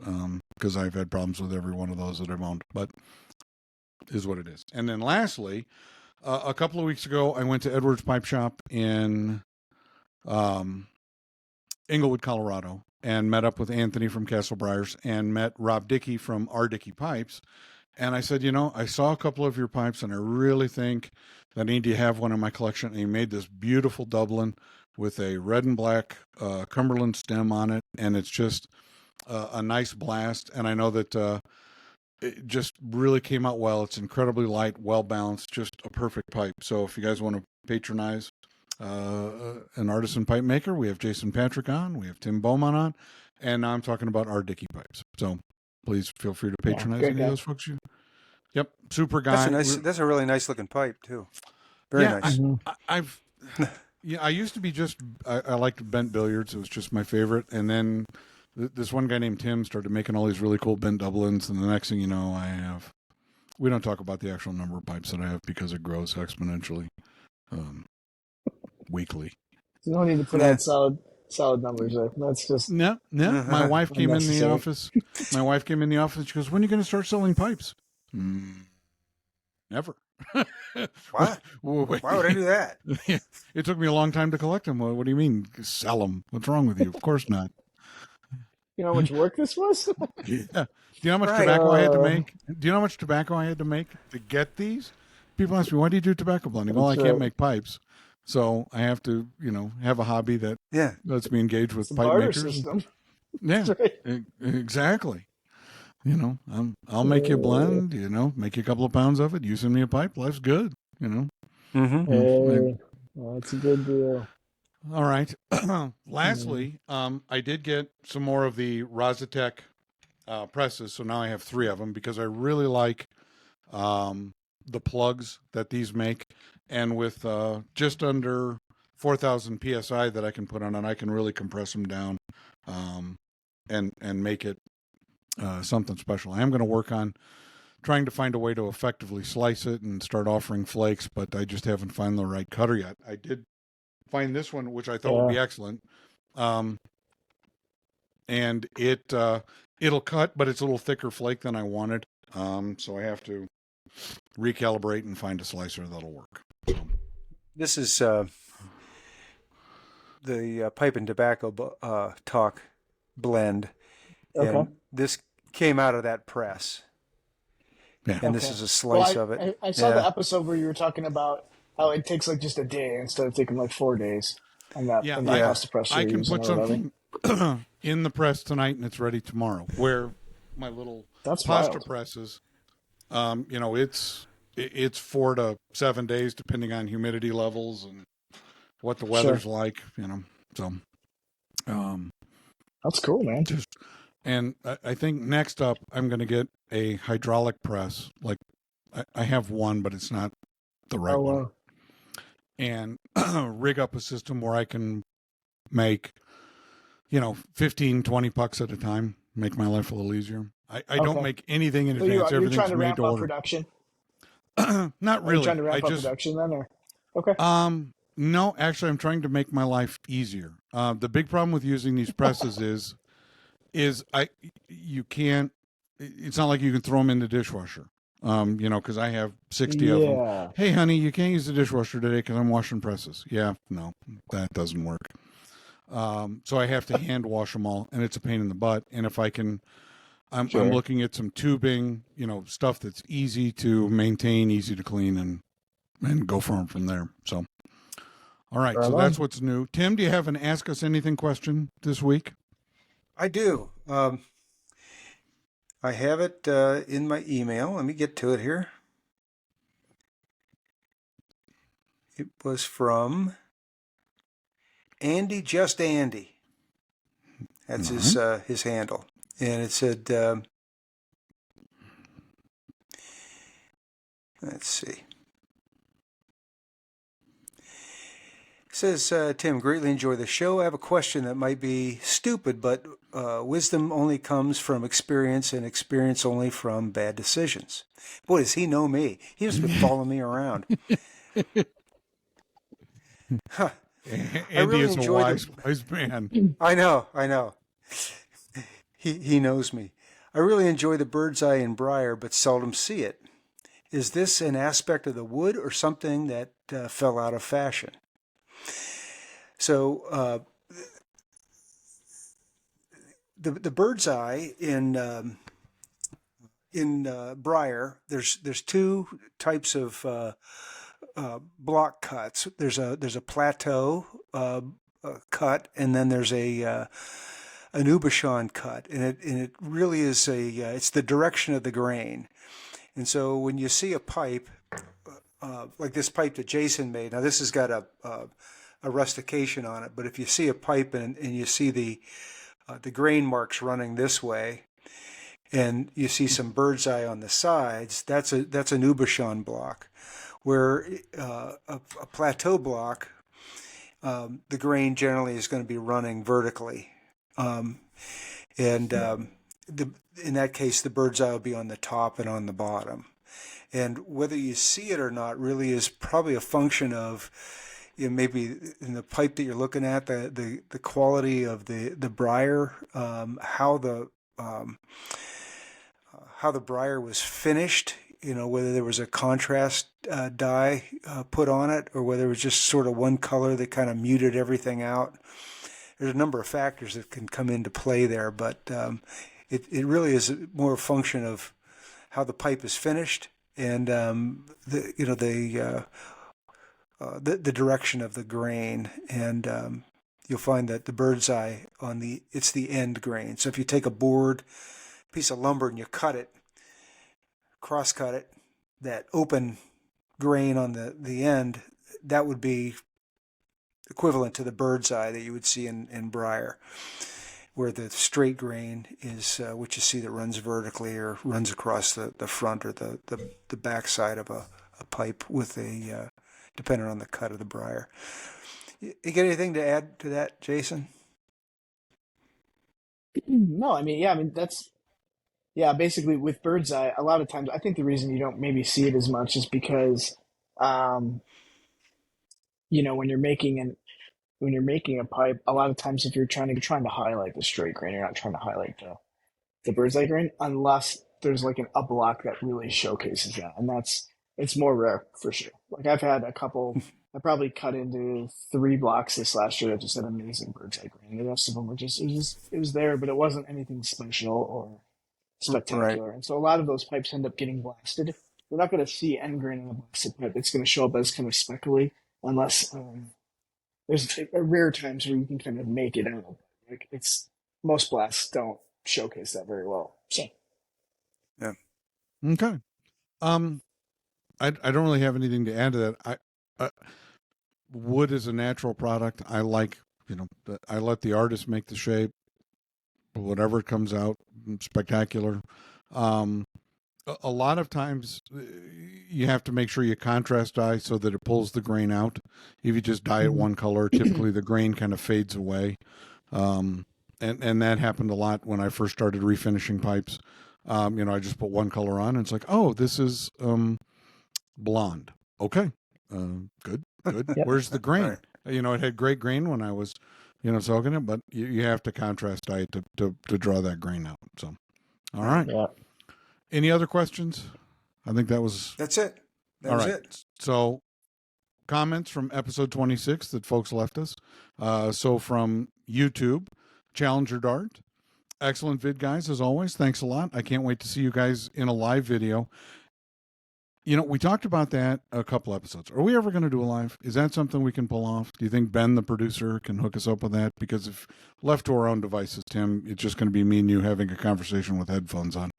because I've had problems with every one of those that I've owned, but is what it is. And then lastly, a couple of weeks ago, I went to Edwards Pipe Shop in Englewood, Colorado, and met up with Anthony from Castle Briars and met Rob Dickey from R. Dickey Pipes. And I said, I saw a couple of your pipes and I really think that I need to have one in my collection. And he made this beautiful Dublin with a red and black Cumberland stem on it. And it's just a nice blast. And I know that it just really came out well. It's incredibly light, well balanced, just a perfect pipe. So if you guys want to patronize an artisan pipe maker, we have Jason Patrick on, we have Tim Beaumont on, and now I'm talking about our Dickey pipes. So please feel free to patronize any of those folks. Yep, super guy. That's a really nice looking pipe too. Very nice. I used to be I liked bent billiards. It was just my favorite. And then this one guy named Tim started making all these really cool bent doublins. And the next thing you know, we don't talk about the actual number of pipes that I have because it grows exponentially weekly. You don't need to put out solid numbers there. That's just no. My wife came in the office. My wife came in the office. She goes, "When are you going to start selling pipes?" Never. What? Why would I do that? It took me a long time to collect them. What do you mean sell them? What's wrong with you? Of course not. You know how much work this was? Yeah. Do you know how much tobacco I had to make? Do you know how much tobacco I had to make to get these? People ask me, why do you do tobacco blending? Well, I can't make pipes. So I have to, have a hobby that lets me engage with pipe makers. System. Yeah, right. Exactly. I'll make you a blend, make you a couple of pounds of it. You send me a pipe, life's good, Hey, well, that's a good deal. All right. Lastly, I did get some more of the Razatec presses, so now I have 3 of them because I really like the plugs that these make, and with just under 4,000 psi that I can put on it, I can really compress them down and make it something special. I am going to work on trying to find a way to effectively slice it and start offering flakes, but I just haven't found the right cutter yet. I did find this one, which I thought would be excellent. And it'll cut, but it's a little thicker flake than I wanted. So I have to recalibrate and find a slicer that'll work. So. This is the pipe and tobacco talk blend. Okay. And this came out of that press. Yeah. And this is a slice of it. I saw the episode where you were talking about how it takes like just a day instead of taking like 4 days on that pasta press. I can put something in the press tonight and it's ready tomorrow. Where my little pasta presses, it's 4 to 7 days depending on humidity levels and what the weather's like, So that's cool, man. And I think next up, I'm going to get a hydraulic press. Like I have one, but it's not the right one. And rig up a system where I can make, 15, 20 pucks at a time. make my life a little easier. I don't Okay. make anything in So advance. you're Everything's trying to made ramp to up order. production? Not Are you trying really. to I ramp up just production then, or okay? no. Actually, I'm trying to make my life easier. The big problem with using these presses is you can't. It's not like you can throw them in the dishwasher. Because I have 60 of them. Yeah. Hey, honey, you can't use the dishwasher today because I'm washing presses. Yeah, no, that doesn't work. So I have to hand wash them all, and it's a pain in the butt. And if I can, I'm Sure. looking at some tubing, stuff that's easy to maintain, easy to clean, and go from there. So, all right, Right so on. that's what's new. Tim, do you have an Ask Us Anything question this week? I do. I have it in my email. Let me get to it here. It was from Andy, just Andy. That's his handle, and it said, let's see. It says, Tim, greatly enjoy the show. I have a question that might be stupid, but wisdom only comes from experience, and experience only from bad decisions. Boy, does he know me? He must have been following me around. Huh. I Andy really is a enjoyed wise man. I know. He knows me. I really enjoy the bird's eye in briar, but seldom see it. Is this an aspect of the wood or something that fell out of fashion? So the bird's eye in briar, there's two types of block cuts. There's a plateau cut, and then there's an Ubashon cut, and it really is it's the direction of the grain. And so when you see a pipe like this pipe that Jason made, now this has got a rustication on it, but if you see a pipe and you see the grain marks running this way, and you see some bird's eye on the sides, that's an Ubashon block. Where a plateau block, the grain generally is going to be running vertically, in that case, the bird's eye will be on the top and on the bottom. And whether you see it or not really is probably a function of maybe in the pipe that you're looking at, the quality of the briar, how the briar was finished, whether there was a contrast dye put on it or whether it was just sort of one color that kind of muted everything out. There's a number of factors that can come into play there, but it really is more a function of how the pipe is finished and the direction of the grain. And you'll find that the bird's eye it's the end grain. So if you take a piece of lumber and you cut it, cross cut it, that open grain on the end, that would be equivalent to the bird's eye that you would see in briar, where the straight grain is what you see that runs vertically or runs across the front or the back side of a pipe with depending on the cut of the briar. You get anything to add to that, Jason? No, that's basically with bird's eye, a lot of times I think the reason you don't maybe see it as much is because um, when you're making a pipe, a lot of times if you're trying to highlight the straight grain, you're not trying to highlight the bird's eye grain unless there's like a block that really showcases that, and it's more rare for sure. Like I've had a couple. I probably cut into 3 blocks this last year that just had amazing bird's eye grain. The rest of them were it was there, but it wasn't anything special or Right. spectacular. And so a lot of those pipes end up getting blasted. We're not going to see end grain in a blasted pipe. It's going to show up as kind of speckly unless there's rare times where you can kind of make it out. Like most blasts don't showcase that very well. So Yeah. Okay. I don't really have anything to add to that. Wood is a natural product. I like, I let the artist make the shape. Whatever comes out, spectacular. A lot of times you have to make sure you contrast dye so that it pulls the grain out. If you just dye it one color, typically the grain kind of fades away. and that happened a lot when I first started refinishing pipes. I just put one color on, and it's like, oh, this is blonde. Okay, good. Yep. Where's the grain? Right. It had great grain when I was, soaking it, but you have to contrast dye to draw that grain out. So, all right. Yeah. Any other questions? I think That's it. That all was right. it. So, comments from episode 26 that folks left us. So from YouTube, Challenger Dart. Excellent vid, guys, as always. Thanks a lot. I can't wait to see you guys in a live video. We talked about that a couple episodes. Are we ever going to do a live? Is that something we can pull off? Do you think Ben, the producer, can hook us up with that? Because if left to our own devices, Tim, it's just going to be me and you having a conversation with headphones on.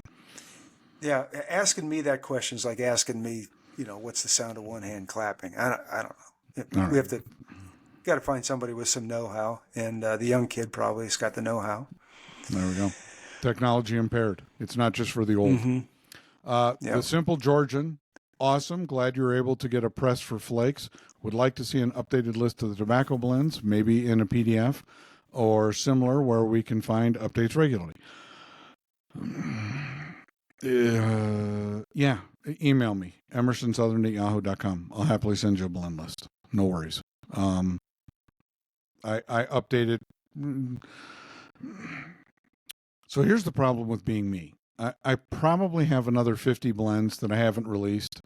Yeah, asking me that question is like asking me, what's the sound of one hand clapping? I don't know. We have to got to find somebody with some know-how, and the young kid probably has got the know-how. There we go. Technology impaired. It's not just for the old. The Simple Georgian. Awesome. Glad you were able to get a press for flakes. Would like to see an updated list of the tobacco blends, maybe in a PDF or similar, where we can find updates regularly. Yeah. Email me, emersonsouthern@yahoo.com. I'll happily send you a blend list. No worries. I updated. So here's the problem with being me. I probably have another 50 blends that I haven't released,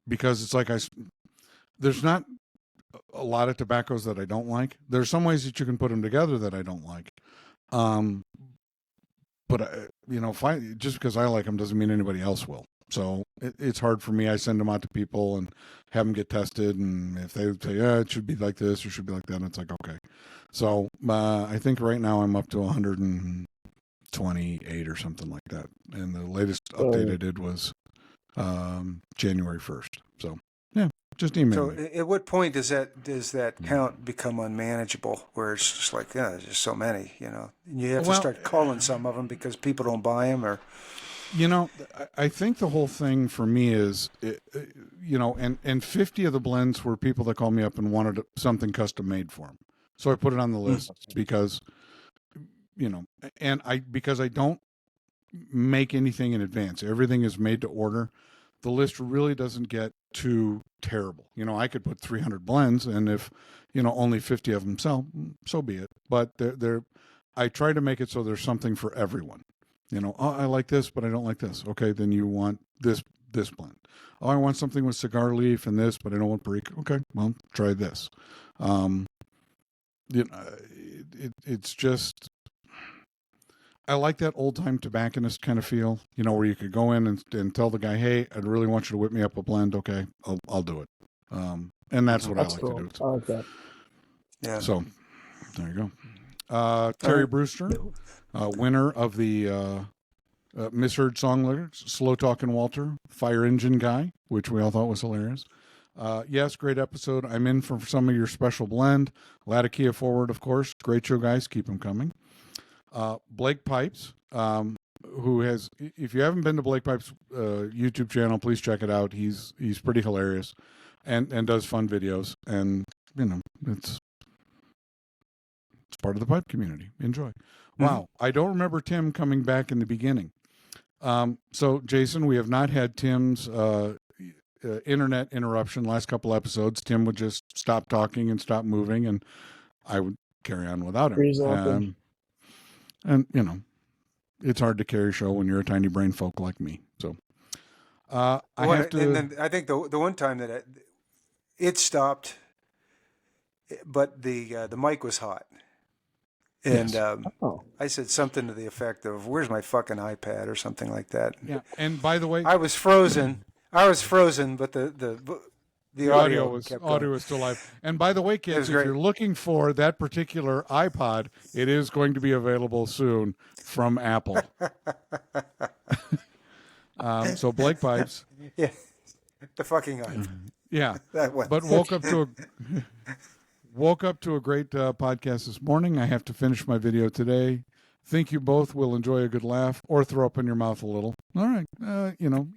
because it's like there's not a lot of tobaccos that I don't like. There's some ways that you can put them together that I don't like, but just because I like them doesn't mean anybody else will. So it's hard for me. I send them out to people and have them get tested, and if they say, yeah, it should be like this or should be like that, it's like, okay. So I think right now I'm up to 128 or something like that, and the latest update I did was January 1st. So yeah, just email me. So at what point does that count become unmanageable, where it's just like, yeah, there's just so many, and you have to start calling some of them because people don't buy them, or I think the whole thing for me is, and 50 of the blends were people that called me up and wanted something custom made for them. So I put it on the list because, because I don't make anything in advance. Everything is made to order. The list really doesn't get too terrible. I could put 300 blends, and if, only 50 of them sell, so be it. But I try to make it so there's something for everyone. I like this, but I don't like this. Okay, then you want this blend. Oh, I want something with cigar leaf and this, but I don't want Perique. Okay, well, try this. It's just, I like that old time tobacconist kind of feel, where you could go in and tell the guy, hey, I'd really want you to whip me up a blend. Okay, I'll do it. And that's what I like to do. I like that. Yeah. So there you go. Terry Brewster, winner of the Misheard Song Lyrics, Slow Talking Walter, Fire Engine Guy, which we all thought was hilarious. Yes, great episode. I'm in for some of your special blend. Latakia Forward, of course. Great show, guys. Keep them coming. Blake Pipes, who has, if you haven't been to Blake Pipes' YouTube channel, please check it out. He's pretty hilarious and does fun videos. And, it's part of the pipe community. Enjoy. Wow. I don't remember Tim coming back in the beginning. So, Jason, we have not had Tim's internet interruption last couple episodes. Tim would just stop talking and stop moving, and I would carry on without him. And it's hard to carry a show when you're a tiny brain folk like me. So I have to. And then I think the one time that it stopped, but the mic was hot. And I said something to the effect of, "Where's my fucking iPad?" or something like that. Yeah. And by the way, I was frozen, but the audio kept going. Audio was still live. And by the way, kids, if you're looking for that particular iPod, it is going to be available soon from Apple. So Blake Pipes. Yeah, the fucking iPod. Yeah, that one. But woke up to a great podcast this morning. I have to finish my video today. Think you both will enjoy a good laugh or throw up in your mouth a little. All right.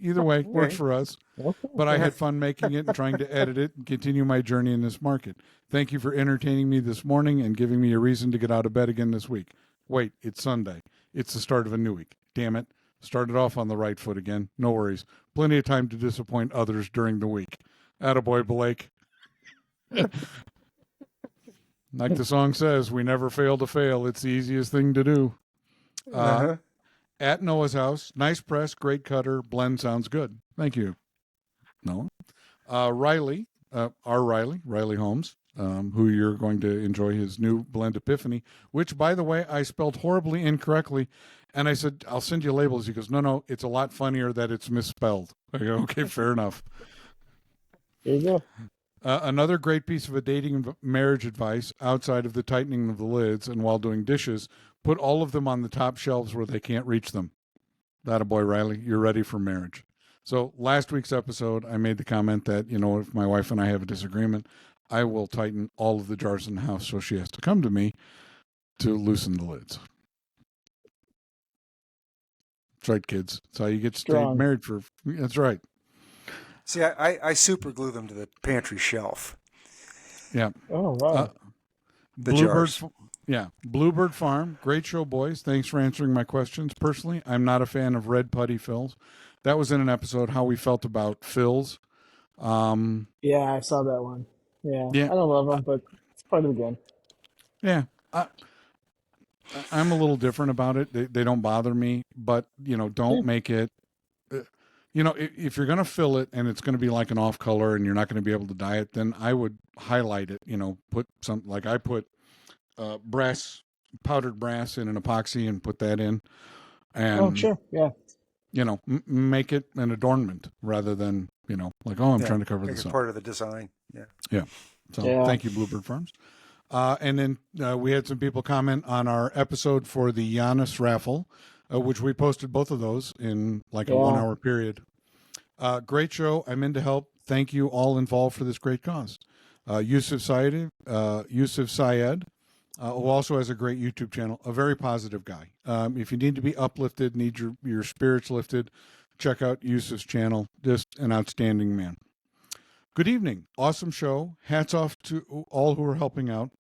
Either way works for us. Okay. But I had fun making it and trying to edit it and continue my journey in this market. Thank you for entertaining me this morning and giving me a reason to get out of bed again this week. Wait, it's Sunday. It's the start of a new week. Damn it. Started off on the right foot again. No worries. Plenty of time to disappoint others during the week. Attaboy, Blake. Like the song says, we never fail to fail. It's the easiest thing to do. At Noah's house, nice press, great cutter, blend sounds good. Thank you, Noah. Riley Holmes, who you're going to enjoy his new blend Epiphany, which, by the way, I spelled horribly incorrectly. And I said, I'll send you labels. He goes, no, it's a lot funnier that it's misspelled. I go, okay, fair enough. There you go. Another great piece of dating and marriage advice outside of the tightening of the lids and while doing dishes, put all of them on the top shelves where they can't reach them. Attaboy, Riley, you're ready for marriage. So last week's episode, I made the comment that, if my wife and I have a disagreement, I will tighten all of the jars in the house so she has to come to me to loosen the lids. That's right, kids. That's how you get to stay married for. That's right. See, I super glue them to the pantry shelf. Yeah. Oh, wow. The jars. Bluebird Farm. Great show, boys. Thanks for answering my questions. Personally, I'm not a fan of red putty fills. That was in an episode, how we felt about fills. Yeah, I saw that one. Yeah. Yeah. I don't love them, but it's part of the game. Yeah. I'm a little different about it. They don't bother me, but, don't make it. If you're going to fill it and it's going to be like an off color and you're not going to be able to dye it, then I would highlight it, put something like I put powdered brass in an epoxy and put that in. And, sure. Yeah. Make it an adornment rather than, I'm trying to cover this up. Part of the design. Yeah. Yeah. So thank you, Bluebird Farms. And then we had some people comment on our episode for the Giannis raffle, which we posted both of those in like a 1 hour period. Great show. I'm in to help. Thank you all involved for this great cause. Yusuf Syed, who also has a great YouTube channel, a very positive guy. If you need to be uplifted, need your spirits lifted, check out Yusuf's channel. Just an outstanding man. Good evening. Awesome show. Hats off to all who are helping out.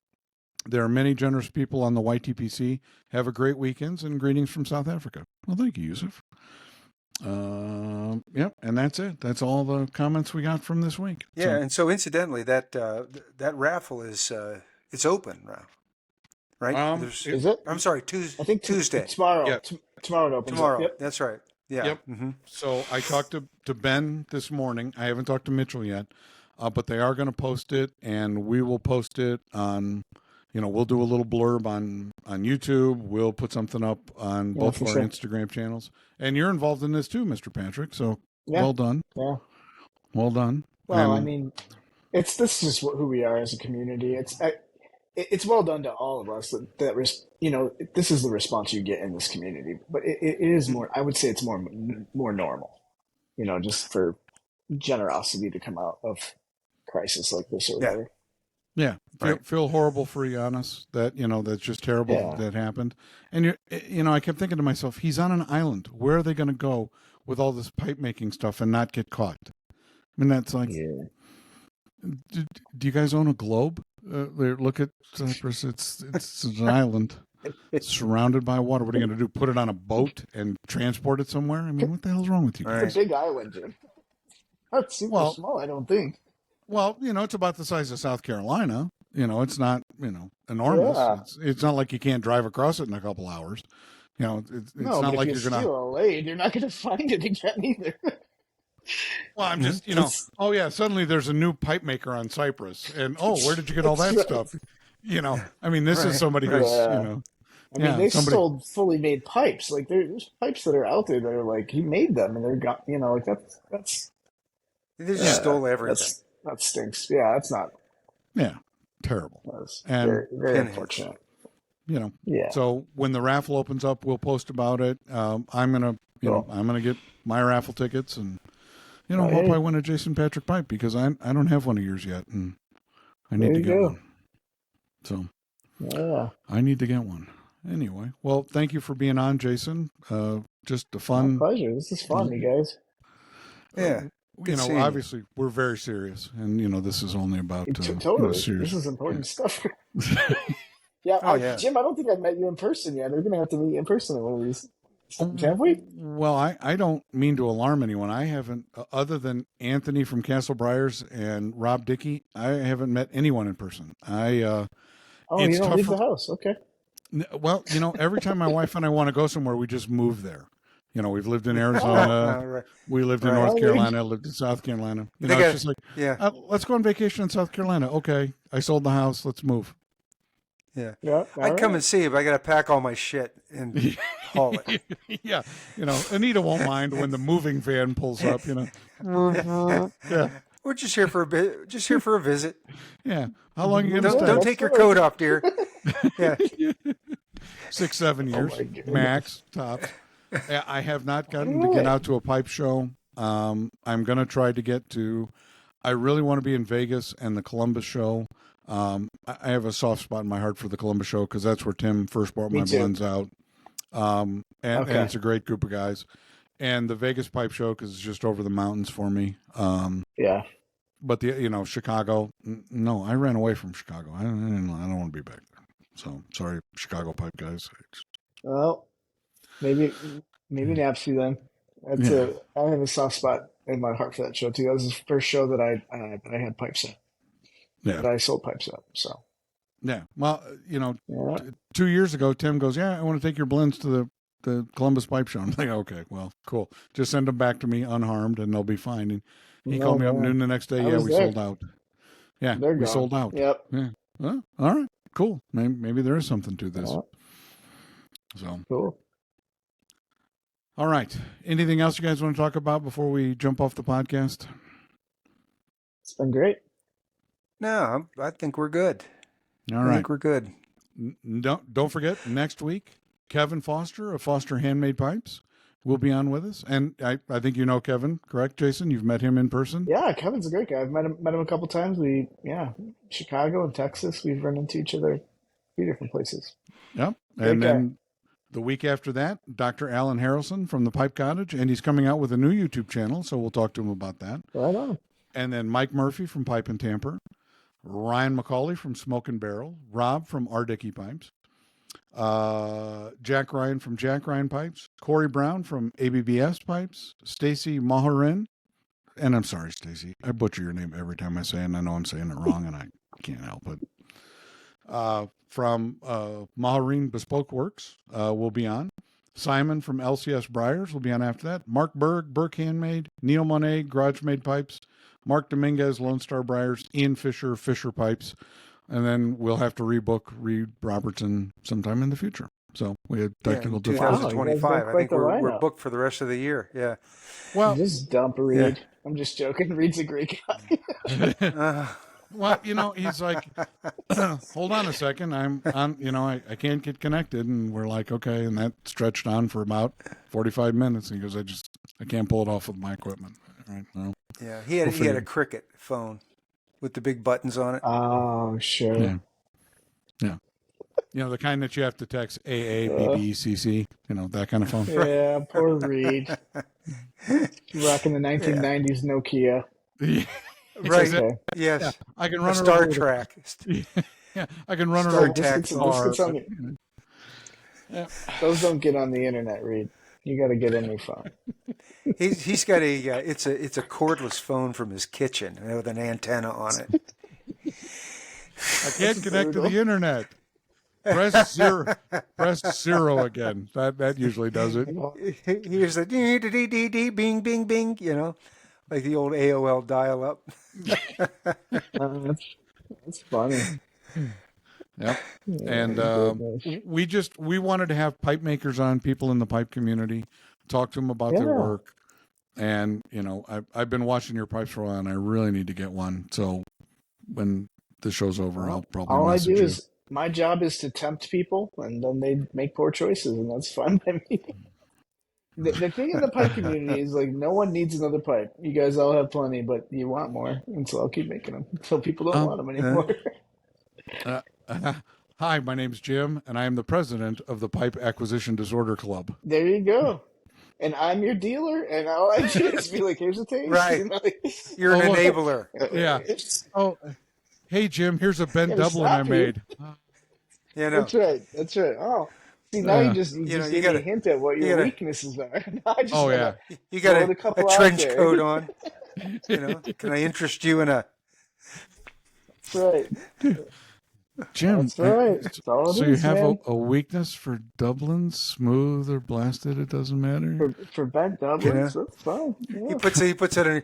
There are many generous people on the YTPC. Have a great weekends and greetings from South Africa. Well, thank you, Yusuf. And that's it. That's all the comments we got from this week. Yeah, and so incidentally, that raffle is it's open now, right? Is it? I'm sorry, I think Tuesday. Tomorrow. Yep. Tomorrow it opens. Tomorrow. Yep. That's right. Yeah. Yep. Mm-hmm. So I talked to Ben this morning. I haven't talked to Mitchell yet, but they are going to post it, and we will post it on. We'll do a little blurb on YouTube. We'll put something up on both of our Instagram channels. And you're involved in this too, Mr. Patrick. So well done. Yeah. Well done. Well, this is just who we are as a community. It's well done to all of us this is the response you get in this community, but it is more, I would say it's more normal, just for generosity to come out of crisis like this or whatever. Yeah. Feel horrible for Giannis that, that's just terrible that happened. And, I kept thinking to myself, he's on an island. Where are they going to go with all this pipe making stuff and not get caught? I mean, that's like, do you guys own a globe? Look at Cyprus. It's an island. It's surrounded by water. What are you going to do? Put it on a boat and transport it somewhere? I mean, what the hell's wrong with you? It's a big island, Jim. Not super small, I don't think. Well, it's about the size of South Carolina. It's not, enormous. Yeah. It's not like you can't drive across it in a couple hours. It's no, not but like if you're going to steal a lane, you're not going to find it again either. Well, I'm just, suddenly there's a new pipe maker on Cyprus. And, where did you get all that stuff? This is somebody who's, they sold fully made pipes. Like there's pipes that are out there that are like, he made them and they're got, that's. They just stole everything. That stinks. Yeah, that's not. Yeah, terrible. That's and very, very unfortunate. So when the raffle opens up, we'll post about it. I'm gonna, I'm gonna get my raffle tickets and, hope I win a Jason Patrick pipe because I don't have one of yours yet and I need to get one. So I need to get one. Anyway, well, thank you for being on, Jason. Just a fun. My pleasure. This is fun, you guys. Yeah. Good seeing you. Obviously, we're very serious, and this is only about Totally. serious. This is important stuff. Yeah, Jim, I don't think I've met you in person yet. We're gonna have to meet in person in one of these. Have we? Well, I don't mean to alarm anyone. I haven't, other than Anthony from Castle Briars and Rob Dickey, I haven't met anyone in person. You don't leave the house. Okay. Well, every time my wife and I want to go somewhere, we just move there. We've lived in Arizona. Right. We lived in North Carolina. Lived in South Carolina. It's just like, let's go on vacation in South Carolina. Okay, I sold the house. Let's move. Yeah. I'd come and see you, but I got to pack all my shit and haul it. Yeah. Anita won't mind when the moving van pulls up, Yeah. We're just here for a bit. Just here for a visit. Yeah. How long are you going to stay? Don't take your coat off, dear. Yeah. 6-7 years, max, tops. I have not gotten to get out to a pipe show. I'm going to try to get to, I really want to be in Vegas and the Columbus show. I have a soft spot in my heart for the Columbus show because that's where Tim first brought my blends out. And it's a great group of guys. And the Vegas pipe show because it's just over the mountains for me. Yeah. But Chicago, no, I ran away from Chicago. I don't want to be back there. So sorry, Chicago pipe guys. Well, maybe NAPSI then. I have a soft spot in my heart for that show too. That was the first show that I had pipes in. Yeah. That I sold pipes up. So. Yeah. Well, 2 years ago, Tim goes, "Yeah, I want to take your blends to the Columbus Pipe Show." I'm like, "Okay, well, cool. Just send them back to me unharmed, and they'll be fine." And he called me up noon the next day. Yeah, we sold out. Yeah, we sold out. Yep. Yeah. Well, all right. Cool. Maybe there is something to this. So cool. All right. Anything else you guys want to talk about before we jump off the podcast? It's been great. No, I think we're good. All right. I think we're good. Don't forget, next week, Kevin Foster of Foster Handmade Pipes will be on with us. And I think Kevin, correct, Jason? You've met him in person? Yeah, Kevin's a great guy. I've met him a couple times. Chicago and Texas, we've run into each other a few different places. Yep. And then the week after that, Dr. Alan Harrelson from the Pipe Cottage, and he's coming out with a new YouTube channel, so we'll talk to him about that. Right on. And then Mike Murphy from Pipe and Tamper, Ryan McCauley from Smoke and Barrel, Rob from R. Dickey Pipes, Jack Ryan from Jack Ryan Pipes, Corey Brown from ABBS Pipes, Stacy Maharin, and I'm sorry, Stacy, I butcher your name every time I say it, and I know I'm saying it wrong, and I can't help it. From Maharin Bespoke Works will be on. Simon from LCS Briars will be on after that. Mark Berg, Burke Handmade, Neil Monet, Garage Made Pipes, Mark Dominguez, Lone Star Briars, Ian Fisher, Fisher Pipes, and then we'll have to rebook Reed Robertson sometime in the future. So we had technical difficulties. 2025. I think we're booked for the rest of the year. Yeah. Well, just dump Reed. Yeah. I'm just joking. Reed's a great guy. Well, he's like, hold on a second. I'm on, I can't get connected. And we're like, okay. And that stretched on for about 45 minutes. And he goes, I can't pull it off with my equipment. All right. Well, yeah. He had a Cricket phone with the big buttons on it. Oh, sure. Yeah. The kind that you have to text AA, BB, CC, that kind of phone. Yeah. Poor Reed. Rocking the 1990s Nokia. Yeah. Right. Okay. Yes. Yeah, I can run Star Trek. Yeah, I can run Star it Trek. Those don't get on the internet, Reed. You got to get a new phone. He's got it's a cordless phone from his kitchen with an antenna on it. I can't connect to the internet. Press zero again. That usually does it. Here's the dee bing bing bing. Like the old AOL dial-up. That's funny. Yep. And we wanted to have pipe makers on, people in the pipe community, talk to them about their work. And, I've been watching your pipes for a while, and I really need to get one. So when the show's over, I'll probably all I do you. is, my job is to tempt people, and then they make poor choices, and that's fine by me. The thing in the pipe community is no one needs another pipe. You guys all have plenty, but you want more, and so I'll keep making them until people don't want them anymore. Hi, my name's Jim, and I am the president of the Pipe Acquisition Disorder Club. There you go. And I'm your dealer, and all I do is be like, here's a taste. Right. You know? You're an look. enabler. Yeah. Oh, hey, Jim, here's a Ben Dublin I made. You know. That's right. That's right. Oh, see, now you just gave me a hint at what your weaknesses are. Now I just you got a couple a trench out there. coat on. You know, can I interest you in a? That's right. Jim, that's right. That's all it so is, you have man. a weakness for Dublin, smooth or blasted? It doesn't matter. For Ben Dublin, that's fine. Yeah. He puts it in.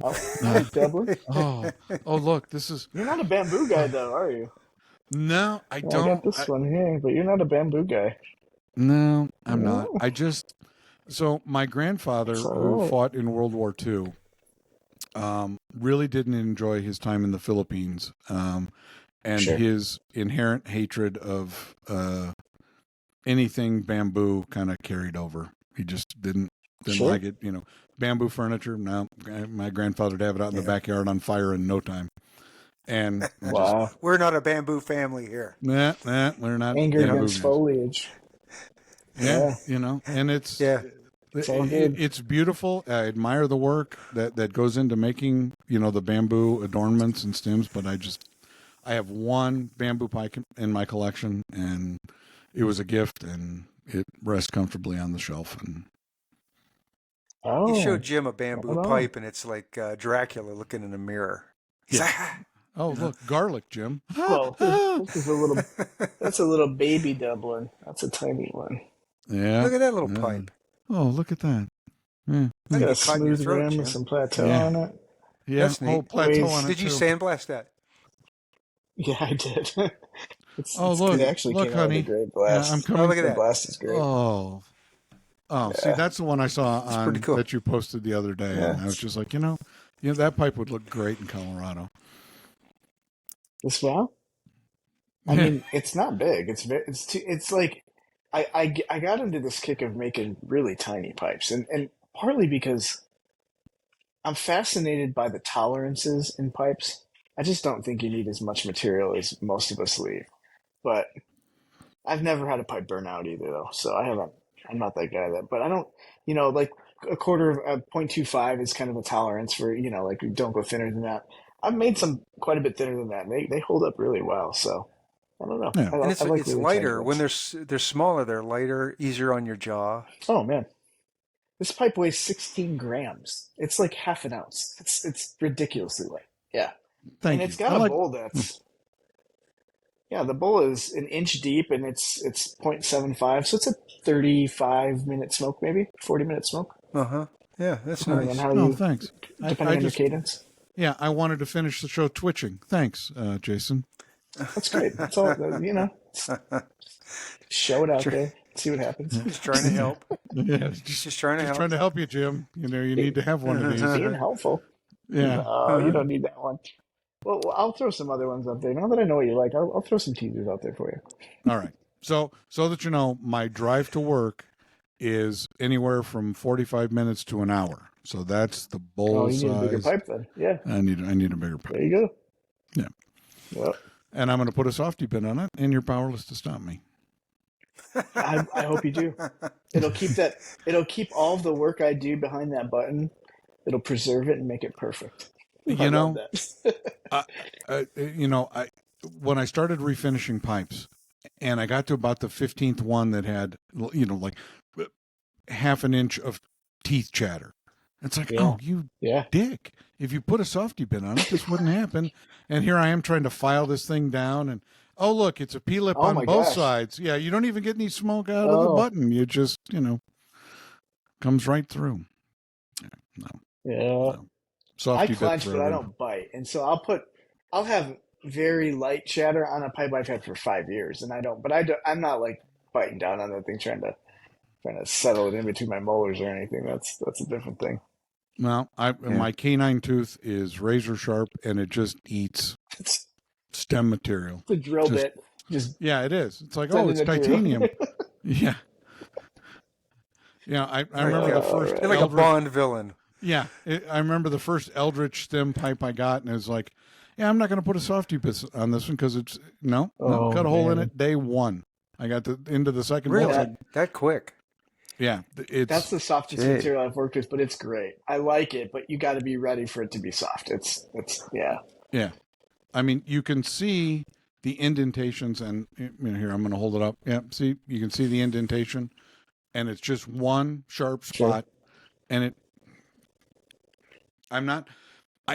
I'll Dublin. Oh, look, this is. You're not a bamboo guy, though, are you? No, I don't. I got this one here, but you're not a bamboo guy. No, I'm not. So my grandfather, who fought in World War II, really didn't enjoy his time in the Philippines, and his inherent hatred of anything bamboo kind of carried over. He just didn't like it. You know, bamboo furniture. No, my grandfather would have it out in the backyard on fire in no time. And we're not a bamboo family here. Nah, we're not. Anger against foliage. Yeah, you know, and it's it's beautiful. I admire the work that goes into making, you know, the bamboo adornments and stems. But I have one bamboo pipe in my collection, and it was a gift, and it rests comfortably on the shelf. And you showed Jim a bamboo pipe, and it's like Dracula looking in a mirror. Oh, look, garlic, Jim. Well, that's a little baby Dublin. That's a tiny one. Yeah. Look at that little pipe. Oh, look at that. Yeah. Got a smooth rim with some plateau on it. Yeah, that's neat. Plateau on it. Did you sandblast that? Yeah, I did. Look, it actually came honey. out with a great blast. I'm coming. Look at that. The blast is great. See, that's the one I saw on that you posted the other day, and I was just like, you know, that pipe would look great in Colorado. This well? I mean, it's not big. It's like I got into this kick of making really tiny pipes, and partly because I'm fascinated by the tolerances in pipes. I just don't think you need as much material as most of us leave. But I've never had a pipe burn out either, though. So I'm not that guy but I don't, like a quarter of 0.25 is kind of a tolerance for, like don't go thinner than that. I've made some quite a bit thinner than that, and they hold up really well. So I don't know. Yeah. And it's lighter when they're smaller. They're lighter, easier on your jaw. Oh man, this pipe weighs 16 grams. It's like half an ounce. It's ridiculously light. Yeah, and it's got a bowl that's. Yeah, the bowl is an inch deep, and it's 0.75, so it's a 35-minute smoke, maybe 40-minute smoke. Yeah, that's nice. Thanks. Depending on your cadence. Yeah, I wanted to finish the show twitching. Thanks, Jason. That's great. That's all. Show it out there. See what happens. Just trying to help. Yeah, just trying to help. Trying to help you, Jim. You need to have one of these. Being helpful. Yeah. Oh, you don't need that one. Well, I'll throw some other ones up there. Now that I know what you like, I'll throw some teasers out there for you. All right. So that you know, my drive to work is anywhere from 45 minutes to an hour. So that's the bowl size. You need a bigger pipe then. Yeah. I need a bigger pipe. There you go. Yeah. Yep. And I'm going to put a softy pin on it, and you're powerless to stop me. I hope you do. It'll keep all of the work I do behind that button. It'll preserve it and make it perfect. When I started refinishing pipes, and I got to about the 15th one that had, like half an inch of teeth chatter. It's like, dick. If you put a softy pin on it, this wouldn't happen. And here I am trying to file this thing down, and look, it's a P-lip on both sides. Yeah, you don't even get any smoke out of the button. You just, comes right through. Yeah. Softy I clench, but I don't bite. And so I'll have very light chatter on a pipe I've had for 5 years, and I'm not like biting down on that thing trying to settle it in between my molars or anything. That's a different thing. Well, my canine tooth is razor sharp, and it just eats stem material. The drill bit. Yeah, it is. It's like, it's titanium. Yeah. Yeah, I remember the first. Like a Bond villain. Yeah, I remember the first Eldritch stem pipe I got, and it was like, Yeah, I'm not going to put a softy bit on this one because it's no, cut a hole in it day one. I got into the second Really? bit. That quick? Yeah, That's the softest material I've worked with, but it's great. I like it, but you got to be ready for it to be soft. It's yeah. Yeah, I mean, you can see the indentations, and here I'm going to hold it up. Yeah, see, you can see the indentation, and it's just one sharp spot, and I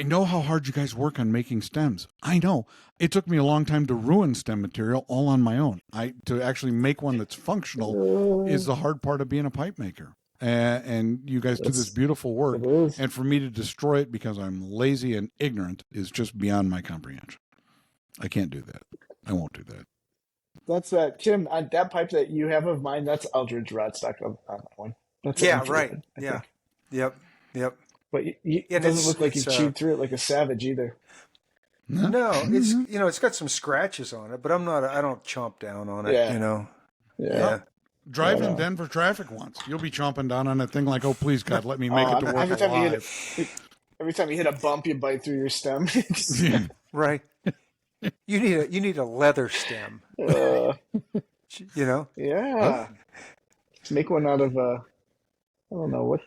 know how hard you guys work on making stems. I know. It took me a long time to ruin stem material all on my own. To actually make one that's functional is the hard part of being a pipe maker. And you guys do this beautiful work. And for me to destroy it because I'm lazy and ignorant is just beyond my comprehension. I can't do that. I won't do that. That's Tim. That pipe that you have of mine, that's Eldridge rod stock on that one. That's right. Yeah. Yep. But it doesn't look like you chewed through it like a savage either. No, it's got some scratches on it, but I don't chomp down on it. Yeah. Drive in Denver traffic once. You'll be chomping down on that thing like, oh, please, God, let me make it to work alive. Every time you hit a bump, you bite through your stem. Yeah. Right. You need a leather stem. Yeah. Just make one out of I don't know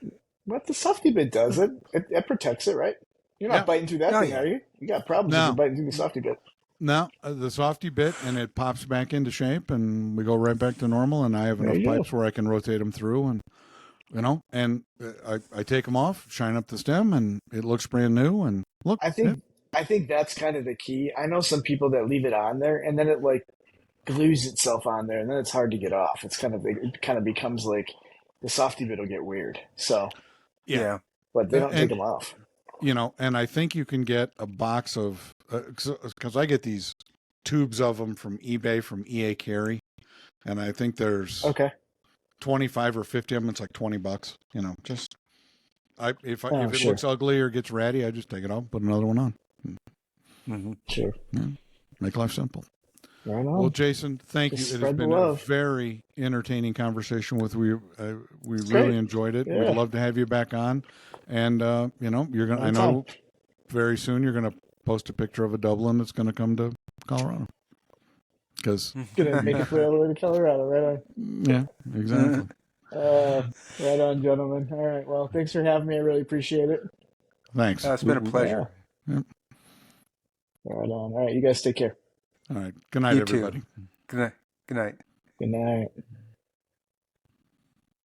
what the softy bit does. It protects it, right? You're not biting through that thing, are you? You got problems if you're biting through the softy bit. No, the softy bit, and it pops back into shape, and we go right back to normal. And I have enough pipes where I can rotate them through, and I take them off, shine up the stem, and it looks brand new. And look, I think that's kind of the key. I know some people that leave it on there, and then it like glues itself on there, and then it's hard to get off. It kind of becomes like the softy bit will get weird. So yeah, but they don't take them off. And I think you can get a box of because I get these tubes of them from eBay from EA Carry, and I think there's 25 or 50 of them. It's like $20. Just if it looks ugly or gets ratty, I just take it off, put another one on. Mm-hmm. Sure. Yeah. Make life simple. Right on. Well, Jason, thank you. It has been a very entertaining conversation with you. We really enjoyed it. Yeah. We'd love to have you back on. And you're gonna. I know very soon you're gonna post a picture of a Dublin that's gonna come to Colorado. Because gonna make it all the way to Colorado, right on. Yeah, exactly. Right on, gentlemen. All right. Well, thanks for having me. I really appreciate it. Thanks. It's been a pleasure. Yeah. Right on. All right. You guys take care. All right. Good night, everybody. Good night. Good night.